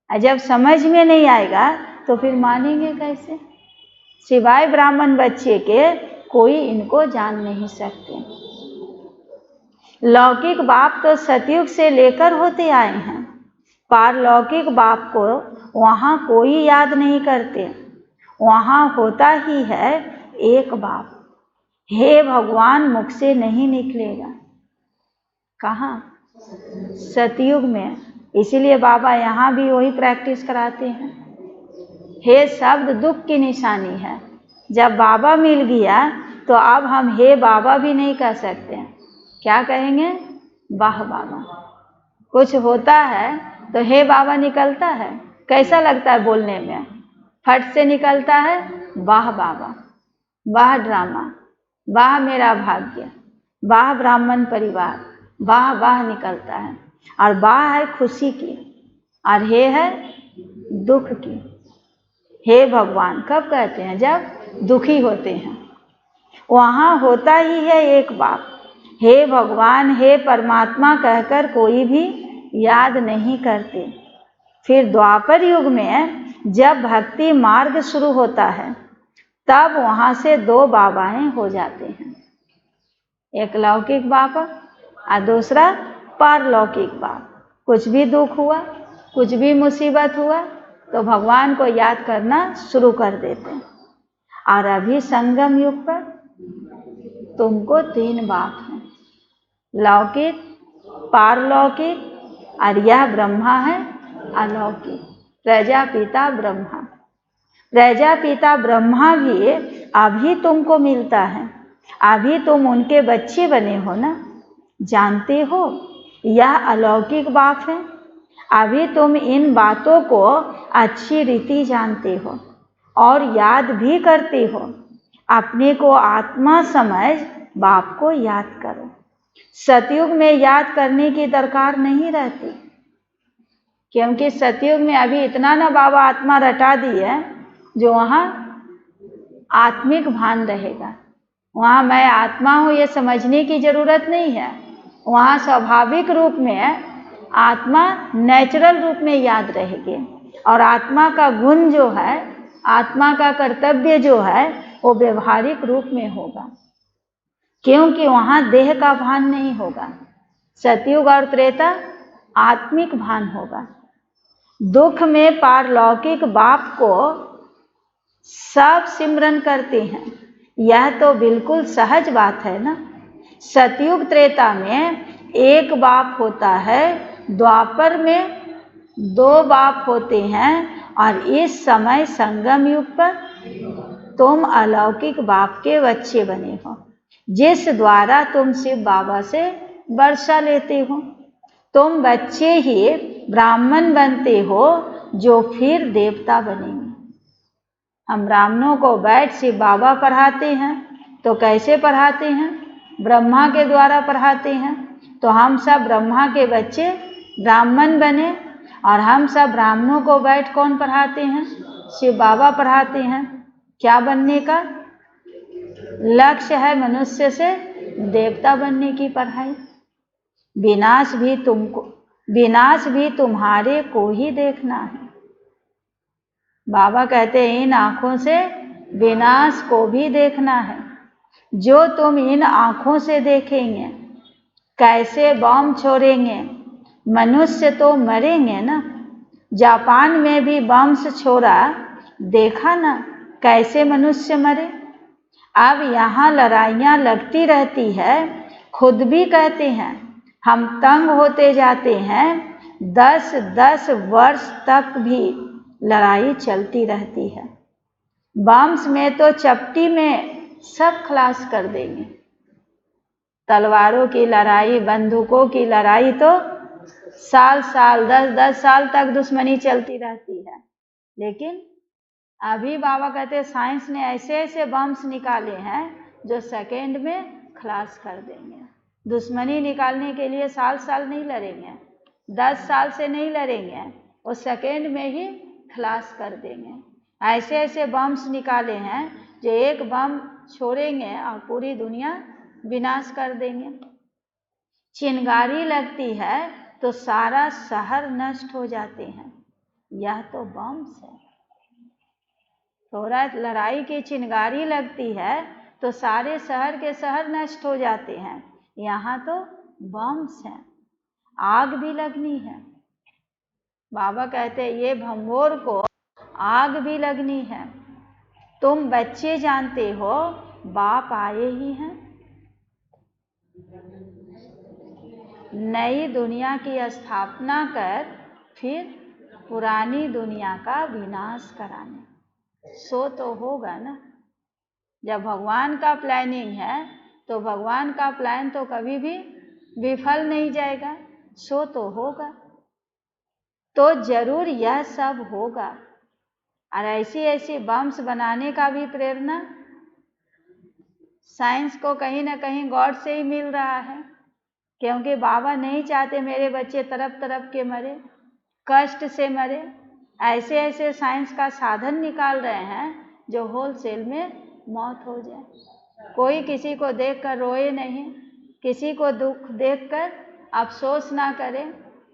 और जब समझ में नहीं आएगा तो फिर मानेंगे कैसे? सिवाय ब्राह्मण बच्चे के कोई इनको जान नहीं सकते। लौकिक बाप तो सतयुग से लेकर होते आए हैं, पारलौकिक बाप को वहाँ कोई याद नहीं करते। वहाँ होता ही है एक बाप, हे भगवान मुख से नहीं निकलेगा। कहाँ? सतयुग में। इसीलिए बाबा यहाँ भी वही प्रैक्टिस कराते हैं। हे शब्द दुख की निशानी है। जब बाबा मिल गया तो अब हम हे बाबा भी नहीं कह सकते। क्या कहेंगे? वाह बाबा। कुछ होता है तो हे बाबा निकलता है, कैसा लगता है बोलने में? फट से निकलता है वाह बाबा, वाह ड्रामा, वाह मेरा भाग्य, वाह ब्राह्मण परिवार, वाह वाह निकलता है। और वाह है खुशी की और हे है दुख की। हे भगवान कब कहते हैं? जब दुखी होते हैं। वहाँ होता ही है एक बाप, हे भगवान हे परमात्मा कहकर कोई भी याद नहीं करते। फिर द्वापर युग में जब भक्ति मार्ग शुरू होता है तब वहाँ से दो बाबाएं हो जाते हैं, एक लौकिक बाबा और दूसरा पारलौकिक बाबा। कुछ भी दुख हुआ, कुछ भी मुसीबत हुआ तो भगवान को याद करना शुरू कर देते हैं। और अभी संगम युग पर तुमको तीन बाप हैं, लौकिक, पारलौकिक और यह ब्रह्मा है अलौकिक, प्रजापिता ब्रह्मा। प्रजापिता ब्रह्मा भी अभी तुमको मिलता है, अभी तुम उनके बच्चे बने हो ना, जानते हो यह अलौकिक बाप है। अभी तुम इन बातों को अच्छी रीति जानते हो और याद भी करते हो। अपने को आत्मा समझ बाप को याद करो। सतयुग में याद करने की दरकार नहीं रहती, क्योंकि सतयुग में अभी इतना ना बाबा आत्मा रटा दी है जो वहाँ आत्मिक भान रहेगा। वहाँ मैं आत्मा हूँ ये समझने की जरूरत नहीं है। वहाँ स्वाभाविक रूप में आत्मा नेचुरल रूप में याद रहेगी और आत्मा का गुण जो है, आत्मा का कर्तव्य जो है वो व्यवहारिक रूप में होगा, क्योंकि वहाँ देह का भान नहीं होगा। सतयुग और त्रेता आत्मिक भान होगा। दुख में पारलौकिक बाप को सब सिमरन करते हैं, यह तो बिल्कुल सहज बात है ना। सतयुग त्रेता में एक बाप होता है, द्वापर में दो बाप होते हैं और इस समय संगम युग पर तुम अलौकिक बाप के बच्चे बने हो, जिस द्वारा तुम शिव बाबा से वर्षा लेते हो। तुम बच्चे ही ब्राह्मण बनते हो जो फिर देवता बनेंगे। हम ब्राह्मणों को बैठ शिव बाबा पढ़ाते हैं तो कैसे पढ़ाते हैं? ब्रह्मा के द्वारा पढ़ाते हैं। तो हम सब ब्रह्मा के बच्चे ब्राह्मण बने और हम सब ब्राह्मणों को बैठ कौन पढ़ाते हैं? शिव बाबा पढ़ाते हैं। क्या बनने का लक्ष्य है? मनुष्य से देवता बनने की पढ़ाई। विनाश भी तुम्हारे को ही देखना है। बाबा कहते हैं इन आँखों से विनाश को भी देखना है। जो तुम इन आँखों से देखेंगे, कैसे बम छोड़ेंगे, मनुष्य तो मरेंगे ना। जापान में भी बम से छोड़ा, देखा ना कैसे मनुष्य मरे। अब यहाँ लड़ाइयाँ लगती रहती है, खुद भी कहते हैं हम तंग होते जाते हैं। 10-10 वर्ष तक भी लड़ाई चलती रहती है। बम्स में तो चपटी में सब खलास कर देंगे। तलवारों की लड़ाई, बंदूकों की लड़ाई तो साल साल 10-10 साल तक दुश्मनी चलती रहती है। लेकिन अभी बाबा कहते हैं साइंस ने ऐसे ऐसे बम्स निकाले हैं जो सेकेंड में खलास कर देंगे। दुश्मनी निकालने के लिए साल साल नहीं लड़ेंगे, 10 साल से नहीं लड़ेंगे, वो सेकेंड में ही खलास कर देंगे। ऐसे ऐसे बम्स निकाले हैं जो एक बम छोड़ेंगे और पूरी दुनिया विनाश कर देंगे। चिंगारी लगती है तो सारा शहर नष्ट हो जाते हैं। यह तो बम्स है। थोड़ा लड़ाई की चिंगारी लगती है तो सारे शहर के शहर नष्ट हो जाते हैं। यहाँ तो बम्स हैं, आग भी लगनी है। बाबा कहते हैं ये भंगोर को आग भी लगनी है। तुम बच्चे जानते हो बाप आए ही हैं नई दुनिया की स्थापना कर फिर पुरानी दुनिया का विनाश कराने। सो तो होगा ना। जब भगवान का प्लानिंग है तो भगवान का प्लान तो कभी भी विफल नहीं जाएगा। सो तो होगा, तो जरूर यह सब होगा। और ऐसी ऐसी बम्स बनाने का भी प्रेरणा साइंस को कहीं ना कहीं गॉड से ही मिल रहा है, क्योंकि बाबा नहीं चाहते मेरे बच्चे तरफ तरफ के मरे, कष्ट से मरे। ऐसे ऐसे साइंस का साधन निकाल रहे हैं जो होलसेल में मौत हो जाए। कोई किसी को देखकर रोए नहीं, किसी को दुख देखकर अफसोस ना करे।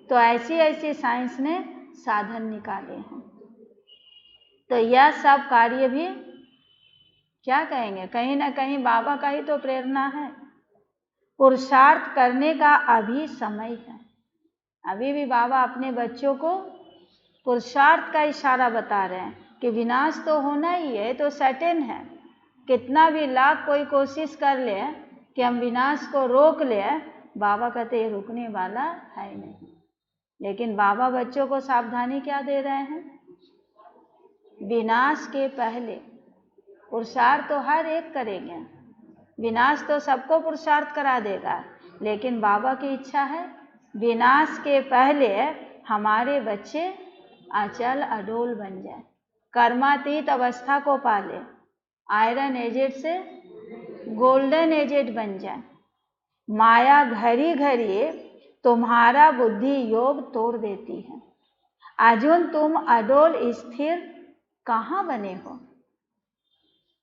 तो ऐसी ऐसी साइंस ने साधन निकाले हैं। तो यह सब कार्य भी क्या कहेंगे, कहीं ना कहीं बाबा का ही तो प्रेरणा है। पुरुषार्थ करने का अभी समय है। अभी भी बाबा अपने बच्चों को पुरुषार्थ का इशारा बता रहे हैं कि विनाश तो होना ही है, तो सर्टेन है। कितना भी लाख कोई कोशिश कर ले कि हम विनाश को रोक ले, बाबा कहते ये रुकने वाला है नहीं। लेकिन बाबा बच्चों को सावधानी क्या दे रहे हैं, विनाश के पहले पुरुषार्थ तो हर एक करेंगे, विनाश तो सबको पुरुषार्थ करा देगा। लेकिन बाबा की इच्छा है विनाश के पहले हमारे बच्चे अचल अडोल बन जाए, कर्मातीत अवस्था को पाले, आयरन एजेड से गोल्डन एजेड बन जाए। माया घड़ी घड़ी तुम्हारा बुद्धि योग तोड़ देती है। अर्जुन तुम अडोल स्थिर कहाँ बने हो।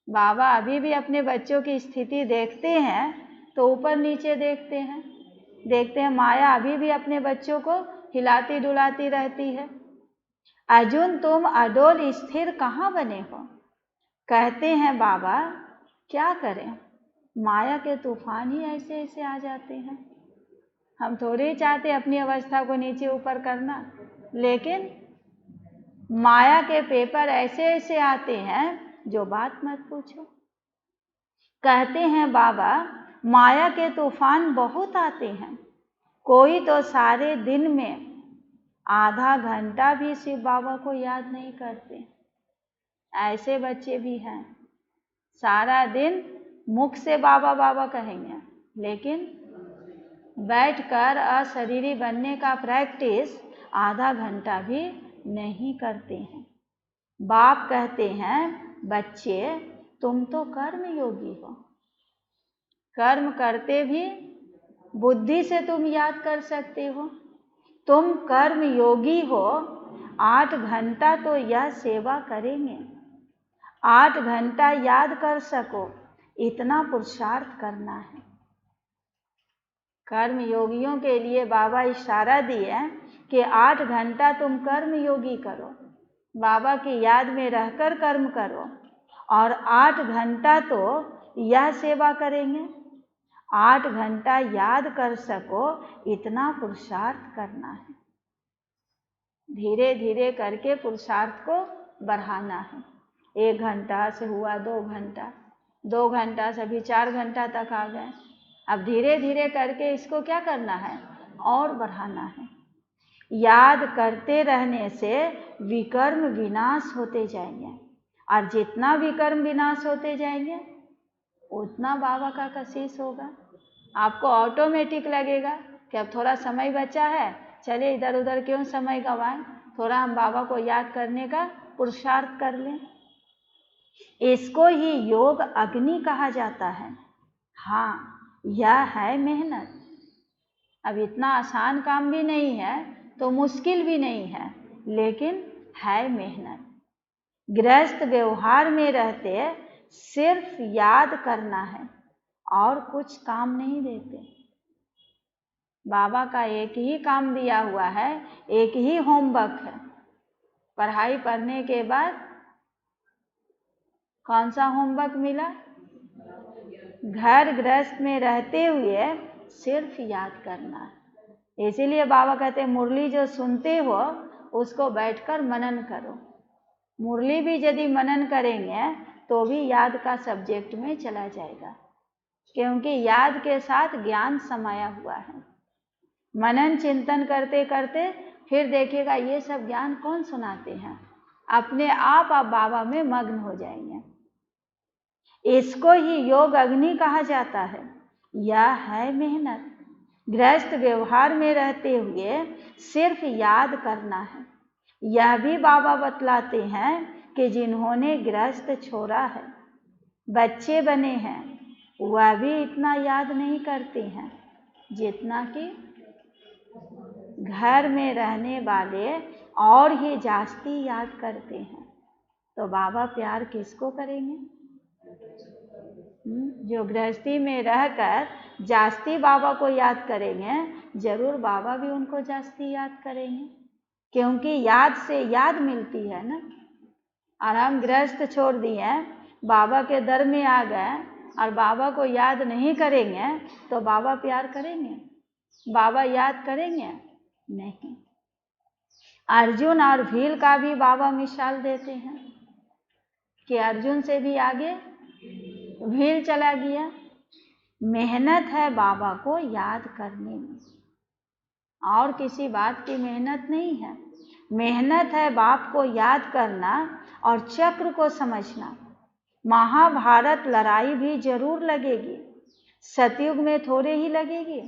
बाबा अभी भी अपने बच्चों की स्थिति देखते हैं तो ऊपर नीचे देखते हैं माया अभी भी अपने बच्चों को हिलाती डुलाती रहती है। अर्जुन तुम अडोल स्थिर कहाँ बने हो। कहते हैं बाबा क्या करें, माया के तूफान ही ऐसे ऐसे आ जाते हैं। हम थोड़े ही चाहते अपनी अवस्था को नीचे ऊपर करना, लेकिन माया के पेपर ऐसे ऐसे आते हैं जो बात मत पूछो। कहते हैं बाबा माया के तूफान बहुत आते हैं, कोई तो सारे दिन में आधा घंटा भी शिव बाबा को याद नहीं करते। ऐसे बच्चे भी हैं, सारा दिन मुख से बाबा बाबा कहेंगे, लेकिन बैठकर अशरीरी बनने का प्रैक्टिस आधा घंटा भी नहीं करते हैं। बाप कहते हैं बच्चे तुम तो कर्म योगी हो, कर्म करते भी बुद्धि से तुम याद कर सकते हो। तुम कर्म योगी हो, 8 घंटा तो यह सेवा करेंगे, 8 घंटा याद कर सको, इतना पुरुषार्थ करना है। कर्म योगियों के लिए बाबा इशारा दिए कि 8 घंटा तुम कर्म योगी करो, बाबा की याद में रहकर कर्म करो, और 8 घंटा तो यह सेवा करेंगे। 8 घंटा याद कर सको, इतना पुरुषार्थ करना है। धीरे धीरे करके पुरुषार्थ को बढ़ाना है। 1 घंटा से हुआ 2 घंटा, 2 घंटा से अभी 4 घंटा तक आ गए। अब धीरे धीरे करके इसको क्या करना है, और बढ़ाना है। याद करते रहने से विकर्म विनाश होते जाएंगे, और जितना विकर्म विनाश होते जाएंगे उतना बाबा का कशिश होगा। आपको ऑटोमेटिक लगेगा कि अब थोड़ा समय बचा है चलिए इधर उधर क्यों समय गवाएं, थोड़ा हम बाबा को याद करने का पुरुषार्थ कर लें। इसको ही योग अग्नि कहा जाता है। हाँ, यह है मेहनत। अब इतना आसान काम भी नहीं है तो मुश्किल भी नहीं है, लेकिन है मेहनत। गृहस्थ व्यवहार में रहते सिर्फ याद करना है और कुछ काम नहीं देते। बाबा का एक ही काम दिया हुआ है, एक ही होमवर्क है। पढ़ाई पढ़ने के बाद कौन सा होमवर्क मिला? घर गृहस्थ में रहते हुए सिर्फ याद करना है। इसीलिए बाबा कहते हैं मुरली जो सुनते हो उसको बैठकर मनन करो। मुरली भी यदि मनन करेंगे तो भी याद का सब्जेक्ट में चला जाएगा, क्योंकि याद के साथ ज्ञान समाया हुआ है। मनन चिंतन करते करते फिर देखिएगा ये सब ज्ञान कौन सुनाते हैं, अपने आप बाबा में मग्न हो जाएंगे। इसको ही योग अग्नि कहा जाता है। यह है मेहनत। गृहस्थ व्यवहार में रहते हुए सिर्फ याद करना है। यह भी बाबा बतलाते हैं कि जिन्होंने गृहस्थ छोड़ा है, बच्चे बने हैं, वह भी इतना याद नहीं करते हैं जितना कि घर में रहने वाले और ही जास्ती याद करते हैं। तो बाबा प्यार किसको करेंगे? जो गृहस्थी में रहकर जास्ती बाबा को याद करेंगे, जरूर बाबा भी उनको जास्ती याद करेंगे, क्योंकि याद से याद मिलती है ना। और हम गृहस्थ छोड़ दिए, बाबा के दर में आ गए और बाबा को याद नहीं करेंगे तो बाबा प्यार करेंगे? बाबा याद करेंगे? नहीं। अर्जुन और भील का भी बाबा मिसाल देते हैं कि अर्जुन से भी आगे भील चला गया। मेहनत है बाबा को याद करने में, और किसी बात की मेहनत नहीं है। मेहनत है बाप को याद करना और चक्र को समझना। महाभारत लड़ाई भी जरूर लगेगी, सतयुग में थोड़े ही लगेगी।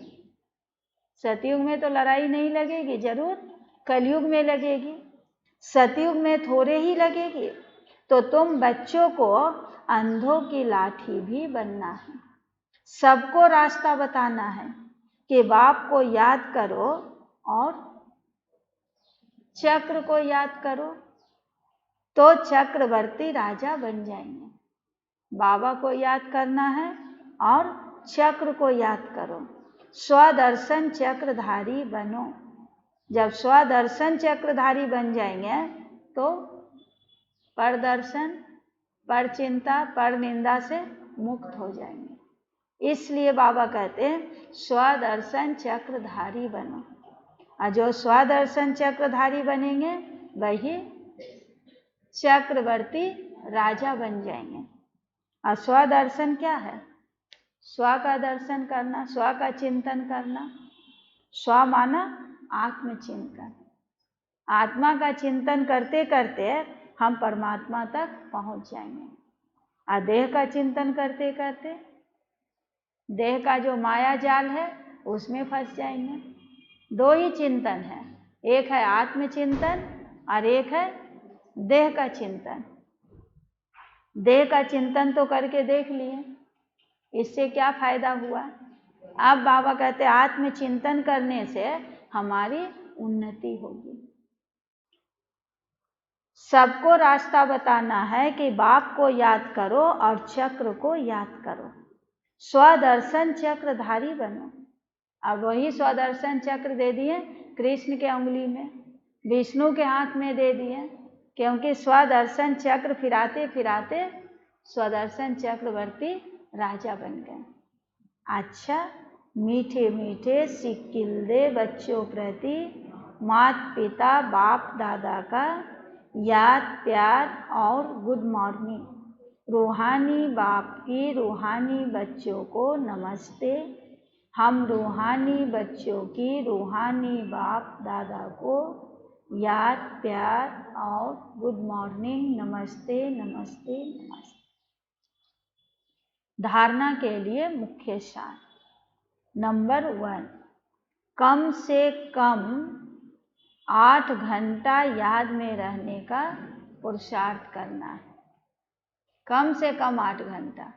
सतयुग में तो लड़ाई नहीं लगेगी, जरूर कलयुग में लगेगी। सतयुग में थोड़े ही लगेगी। तो तुम बच्चों को अंधों की लाठी भी बनना है। सबको रास्ता बताना है कि बाप को याद करो और चक्र को याद करो, तो चक्रवर्ती राजा बन जाएंगे। बाबा को याद करना है और चक्र को याद करो। स्वदर्शन चक्रधारी बनो। जब स्वदर्शन चक्रधारी बन जाएंगे तो परदर्शन, पर चिंता, पर निंदा से मुक्त हो जाएंगे। इसलिए बाबा कहते हैं स्वदर्शन चक्रधारी बनो। और जो स्वदर्शन चक्रधारी बनेंगे वही चक्रवर्ती राजा बन जाएंगे। और स्वदर्शन क्या है? स्व का दर्शन करना, स्व का चिंतन करना। स्व माना आत्मचिंतन। आत्मा का चिंतन करते करते हम परमात्मा तक पहुंच जाएंगे। और देह का चिंतन करते करते देह का जो माया जाल है उसमें फंस जाएंगे। दो ही चिंतन है, एक है आत्मचिंतन और एक है देह का चिंतन। देह का चिंतन तो करके देख लिए, इससे क्या फायदा हुआ? अब बाबा कहते आत्मचिंतन करने से हमारी उन्नति होगी। सबको रास्ता बताना है कि बाप को याद करो और चक्र को याद करो। स्वदर्शन चक्रधारी बनो। अब वही स्वदर्शन चक्र दे दिए कृष्ण के उंगली में, विष्णु के हाथ में दे दिए, क्योंकि स्वदर्शन चक्र फिराते फिराते स्वदर्शन चक्रवर्ती राजा बन गए। अच्छा, मीठे मीठे सिक्किल दे बच्चों प्रति माता पिता बाप दादा का याद प्यार और गुड मॉर्निंग। रूहानी बाप की रूहानी बच्चों को नमस्ते। हम रूहानी बच्चों की रूहानी बाप दादा को याद प्यार और गुड मॉर्निंग, नमस्ते नमस्ते नमस्ते। धारणा के लिए मुख्य सार। नंबर 1, कम से कम 8 घंटा याद में रहने का पुरुषार्थ करना है। कम से कम 8 घंटा,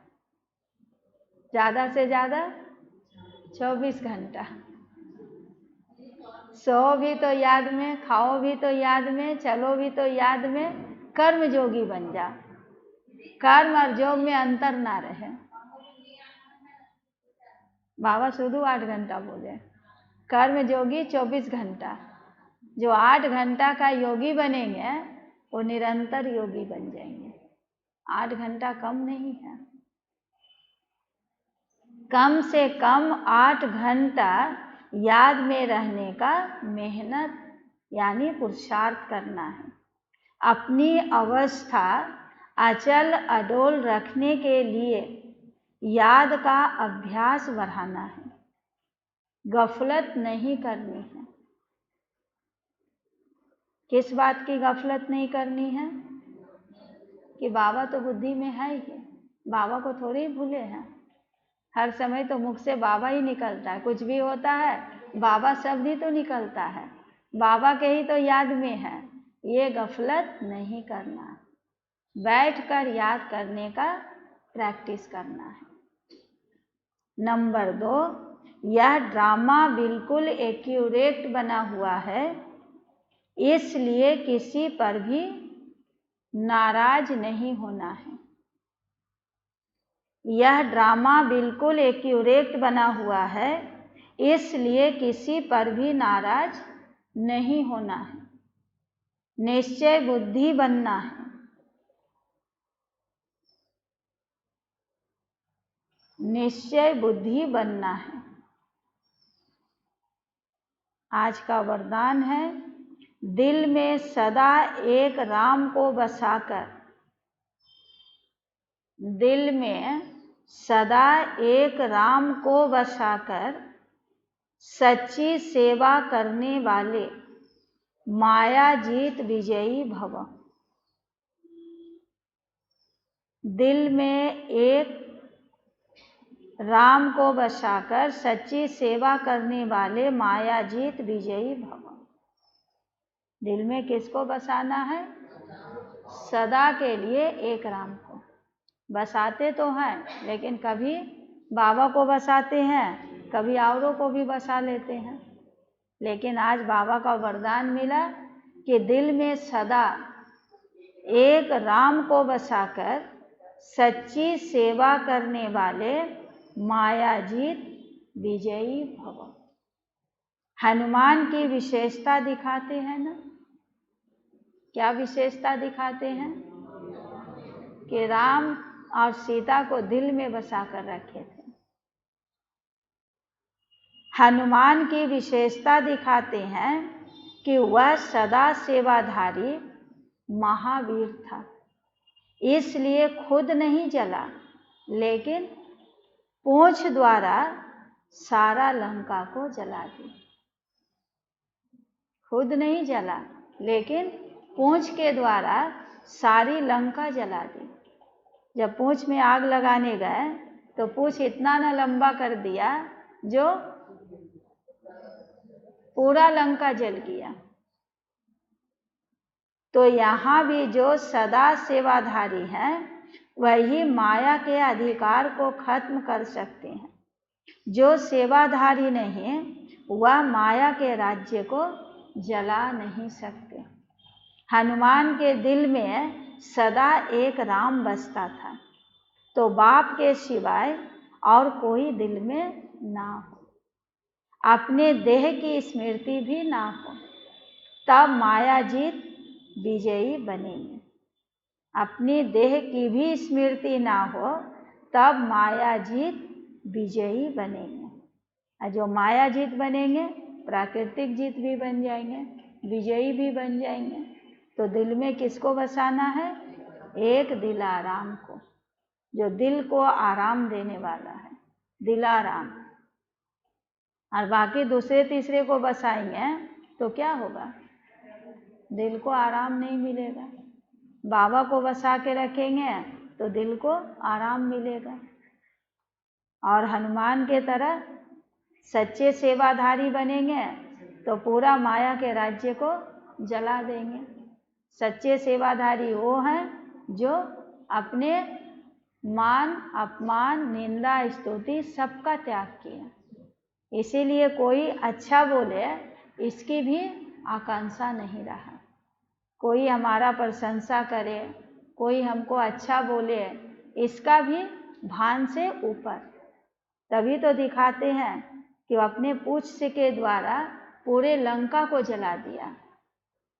ज़्यादा से ज़्यादा 24 घंटा। सो भी तो याद में, खाओ भी तो याद में, चलो भी तो याद में, कर्म जोगी बन जा। कर्म और योग में अंतर ना रहे। बाबा शुद्ध 8 घंटा बोले, कर्म जोगी 24 घंटा। जो 8 घंटा का योगी बनेंगे वो निरंतर योगी बन जाएंगे। 8 घंटा कम नहीं है। कम से कम 8 घंटा याद में रहने का मेहनत यानी पुरुषार्थ करना है। अपनी अवस्था अचल अडोल रखने के लिए याद का अभ्यास बढ़ाना है। गफलत नहीं करनी है। किस बात की गफलत नहीं करनी है? कि बाबा तो बुद्धि में है ही, बाबा को थोड़ी भूले हैं। हर समय तो मुख से बाबा ही निकलता है। कुछ भी होता है बाबा शब्द ही तो निकलता है, बाबा के ही तो याद में है। ये गफलत नहीं करना, बैठकर याद करने का प्रैक्टिस करना है। नंबर 2, यह ड्रामा बिल्कुल एक्यूरेट बना हुआ है, इसलिए किसी पर भी नाराज नहीं होना है। यह ड्रामा बिल्कुल एक्यूरेट बना हुआ है, इसलिए किसी पर भी नाराज नहीं होना है। निश्चय बुद्धि बनना है। निश्चय बुद्धि बनना है। आज का वरदान है, दिल में सदा एक राम को बसाकर, दिल में सदा एक राम को बसाकर सच्ची सेवा करने वाले माया जीत विजयी भव। दिल में एक राम को बसाकर सच्ची सेवा करने वाले माया जीत विजयी भव। दिल में किसको बसाना है? सदा के लिए एक राम को। बसाते तो हैं, लेकिन कभी बाबा को बसाते हैं, कभी औरों को भी बसा लेते हैं। लेकिन आज बाबा का वरदान मिला कि दिल में सदा एक राम को बसाकर सच्ची सेवा करने वाले मायाजीत विजयी भव। हनुमान की विशेषता दिखाते हैं ना। क्या विशेषता दिखाते हैं? कि राम और सीता को दिल में बसा कर रखे थे। हनुमान की विशेषता दिखाते हैं कि वह सदा सेवाधारी महावीर था, इसलिए खुद नहीं जला, लेकिन पूंछ द्वारा सारा लंका को जला दी। खुद नहीं जला, लेकिन पूंछ के द्वारा सारी लंका जला दी। जब पूंछ में आग लगाने गए तो पूंछ इतना ना लंबा कर दिया जो पूरा लंका जल गया। तो यहाँ भी जो सदा सेवाधारी हैं वही माया के अधिकार को खत्म कर सकते हैं। जो सेवाधारी नहीं वह माया के राज्य को जला नहीं सकते। हनुमान के दिल में सदा एक राम बसता था, तो बाप के सिवाय और कोई दिल में ना हो, अपने देह की स्मृति भी ना हो, तब मायाजीत विजयी बनेंगे। अपनी देह की भी स्मृति ना हो तब मायाजीत विजयी बनेंगे। और जो मायाजीत बनेंगे प्राकृतिक जीत भी बन जाएंगे, विजयी भी बन जाएंगे। तो दिल में किसको बसाना है? एक दिलाराम को, जो दिल को आराम देने वाला है, दिलाराम। और बाकी दूसरे तीसरे को बसाएंगे तो क्या होगा? दिल को आराम नहीं मिलेगा। बाबा को बसा के रखेंगे तो दिल को आराम मिलेगा। और हनुमान के तरह सच्चे सेवाधारी बनेंगे तो पूरा माया के राज्य को जला देंगे। सच्चे सेवाधारी वो हैं जो अपने मान अपमान निंदा स्तुति सबका त्याग किए। इसीलिए कोई अच्छा बोले इसकी भी आकांक्षा नहीं रहा। कोई हमारा प्रशंसा करे, कोई हमको अच्छा बोले, इसका भी भान से ऊपर। तभी तो दिखाते हैं कि अपने पूछ के द्वारा पूरे लंका को जला दिया।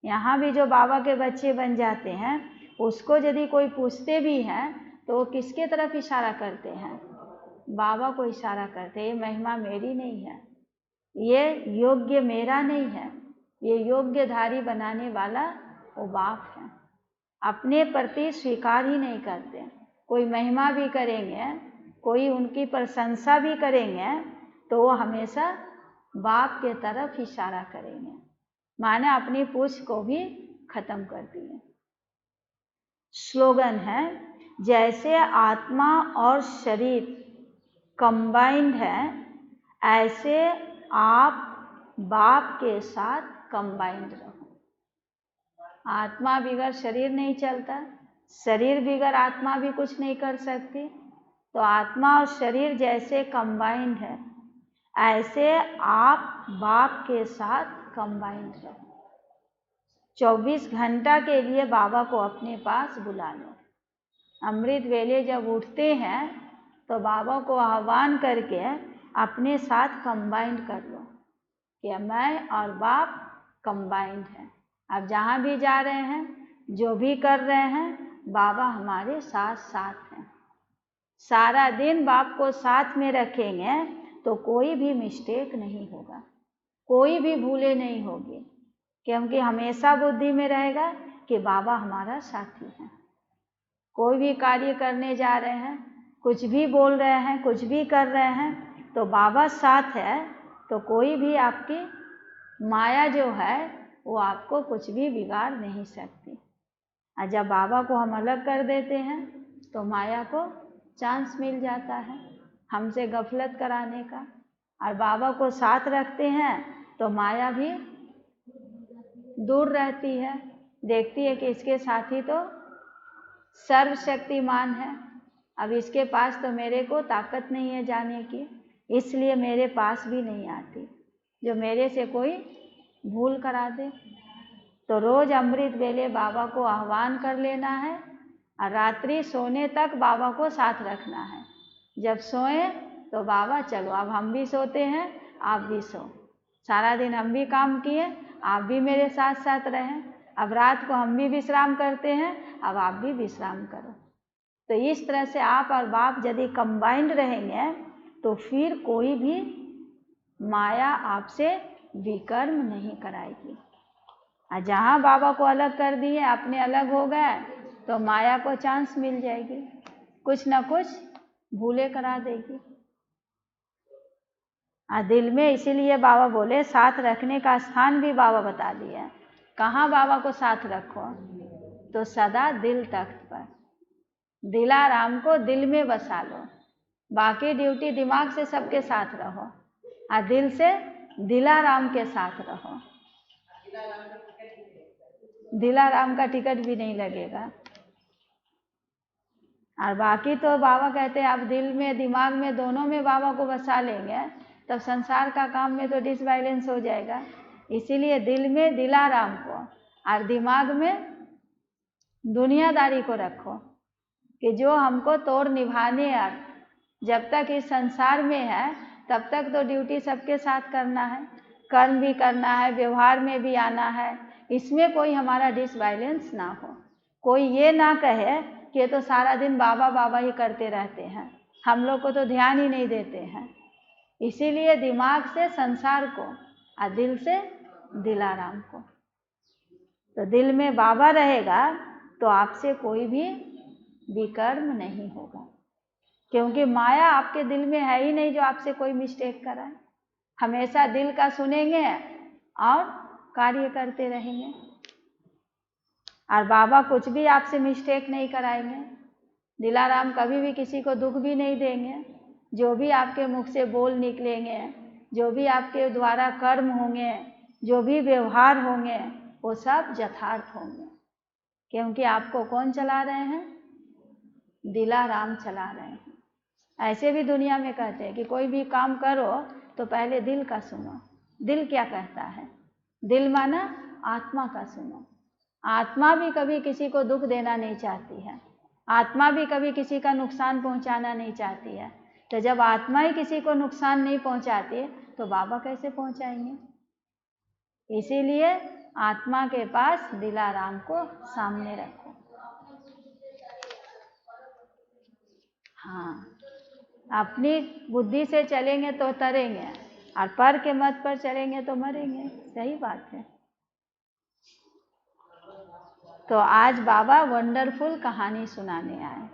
यहाँ भी जो बाबा के बच्चे बन जाते हैं उसको यदि कोई पूछते भी हैं तो वो किसके तरफ इशारा करते हैं? बाबा को इशारा करते हैं। ये महिमा मेरी नहीं है, ये योग्य मेरा नहीं है, ये योग्यधारी बनाने वाला वो बाप है। अपने प्रति स्वीकार ही नहीं करते। कोई महिमा भी करेंगे, कोई उनकी प्रशंसा भी करेंगे तो वो हमेशा बाप के तरफ इशारा करेंगे, माने अपनी पूछ को भी खत्म कर दिए। स्लोगन है, जैसे आत्मा और शरीर कंबाइंड है ऐसे आप बाप के साथ कंबाइंड रहो। आत्मा बिगर शरीर नहीं चलता, शरीर बिगर आत्मा भी कुछ नहीं कर सकती। तो आत्मा और शरीर जैसे कंबाइंड है ऐसे आप बाप के साथ कंबाइंड रहो। 24 घंटा के लिए बाबा को अपने पास बुला लो। अमृत वेले जब उठते हैं तो बाबा को आह्वान करके अपने साथ कंबाइंड कर लो कि मैं और बाप कंबाइंड हैं। अब जहाँ भी जा रहे हैं, जो भी कर रहे हैं, बाबा हमारे साथ साथ हैं। सारा दिन बाप को साथ में रखेंगे तो कोई भी मिस्टेक नहीं होगा, कोई भी भूले नहीं होगी, क्योंकि हमेशा बुद्धि में रहेगा कि बाबा हमारा साथी है। कोई भी कार्य करने जा रहे हैं, कुछ भी बोल रहे हैं, कुछ भी कर रहे हैं तो बाबा साथ है, तो कोई भी आपकी माया जो है वो आपको कुछ भी बिगाड़ नहीं सकती। और जब बाबा को हम अलग कर देते हैं तो माया को चांस मिल जाता है हमसे गफलत कराने का। और बाबा को साथ रखते हैं तो माया भी दूर रहती है, देखती है कि इसके साथी तो सर्वशक्तिमान है, अब इसके पास तो मेरे को ताकत नहीं है जाने की, इसलिए मेरे पास भी नहीं आती। जो मेरे से कोई भूल करा दे तो रोज अमृत वेले बाबा को आह्वान कर लेना है और रात्रि सोने तक बाबा को साथ रखना है। जब सोए तो बाबा चलो अब हम भी सोते हैं, आप भी सो। सारा दिन हम भी काम किए, आप भी मेरे साथ साथ रहें। अब रात को हम भी विश्राम करते हैं, अब आप भी विश्राम करो। तो इस तरह से आप और बाप यदि कंबाइंड रहेंगे तो फिर कोई भी माया आपसे विकर्म नहीं कराएगी। और जहाँ बाबा को अलग कर दिए, अपने अलग हो गए तो माया को चांस मिल जाएगी, कुछ ना कुछ भूले करा देगी। दिल में इसीलिए बाबा बोले साथ रखने का स्थान भी बाबा बता दिया। कहाँ बाबा को साथ रखो? तो सदा दिल तख्त पर, दिलाराम को दिल में बसा लो। बाकी ड्यूटी दिमाग से सबके साथ रहो और दिल से दिलाराम के साथ रहो। दिलाराम का टिकट भी नहीं लगेगा। और बाकी तो बाबा कहते हैं आप दिल में दिमाग में दोनों में बाबा को बसा लेंगे तब संसार का काम में तो डिसबैलेंस हो जाएगा। इसीलिए दिल में दिलाराम को और दिमाग में दुनियादारी को रखो कि जो हमको तोड़ निभाने और जब तक इस संसार में है तब तक तो ड्यूटी सबके साथ करना है, कर्म भी करना है, व्यवहार में भी आना है। इसमें कोई हमारा डिसबैलेंस ना हो। कोई ये ना कहे कि तो सारा दिन बाबा बाबा ही करते रहते हैं, हम लोग को तो ध्यान ही नहीं देते हैं। इसीलिए दिमाग से संसार को और दिल से दिलाराम को। तो दिल में बाबा रहेगा तो आपसे कोई भी विकर्म नहीं होगा, क्योंकि माया आपके दिल में है ही नहीं जो आपसे कोई मिस्टेक कराए। हमेशा दिल का सुनेंगे और कार्य करते रहेंगे और बाबा कुछ भी आपसे मिस्टेक नहीं कराएंगे। दिलाराम कभी भी किसी को दुख भी नहीं देंगे। जो भी आपके मुख से बोल निकलेंगे, जो भी आपके द्वारा कर्म होंगे, जो भी व्यवहार होंगे वो सब यथार्थ होंगे, क्योंकि आपको कौन चला रहे हैं? दिलाराम चला रहे हैं। ऐसे भी दुनिया में कहते हैं कि कोई भी काम करो तो पहले दिल का सुनो। दिल क्या कहता है? दिल माना आत्मा का सुनो। आत्मा भी कभी किसी को दुख देना नहीं चाहती है, आत्मा भी कभी किसी का नुकसान पहुंचाना नहीं चाहती है। तो जब आत्मा ही किसी को नुकसान नहीं पहुंचाती तो बाबा कैसे पहुंचाएंगे? इसीलिए आत्मा के पास दिलाराम को सामने रखो। हाँ, अपनी बुद्धि से चलेंगे तो तरेंगे, और पर के मत पर चलेंगे तो मरेंगे। सही बात है। तो आज बाबा वंडरफुल कहानी सुनाने आए।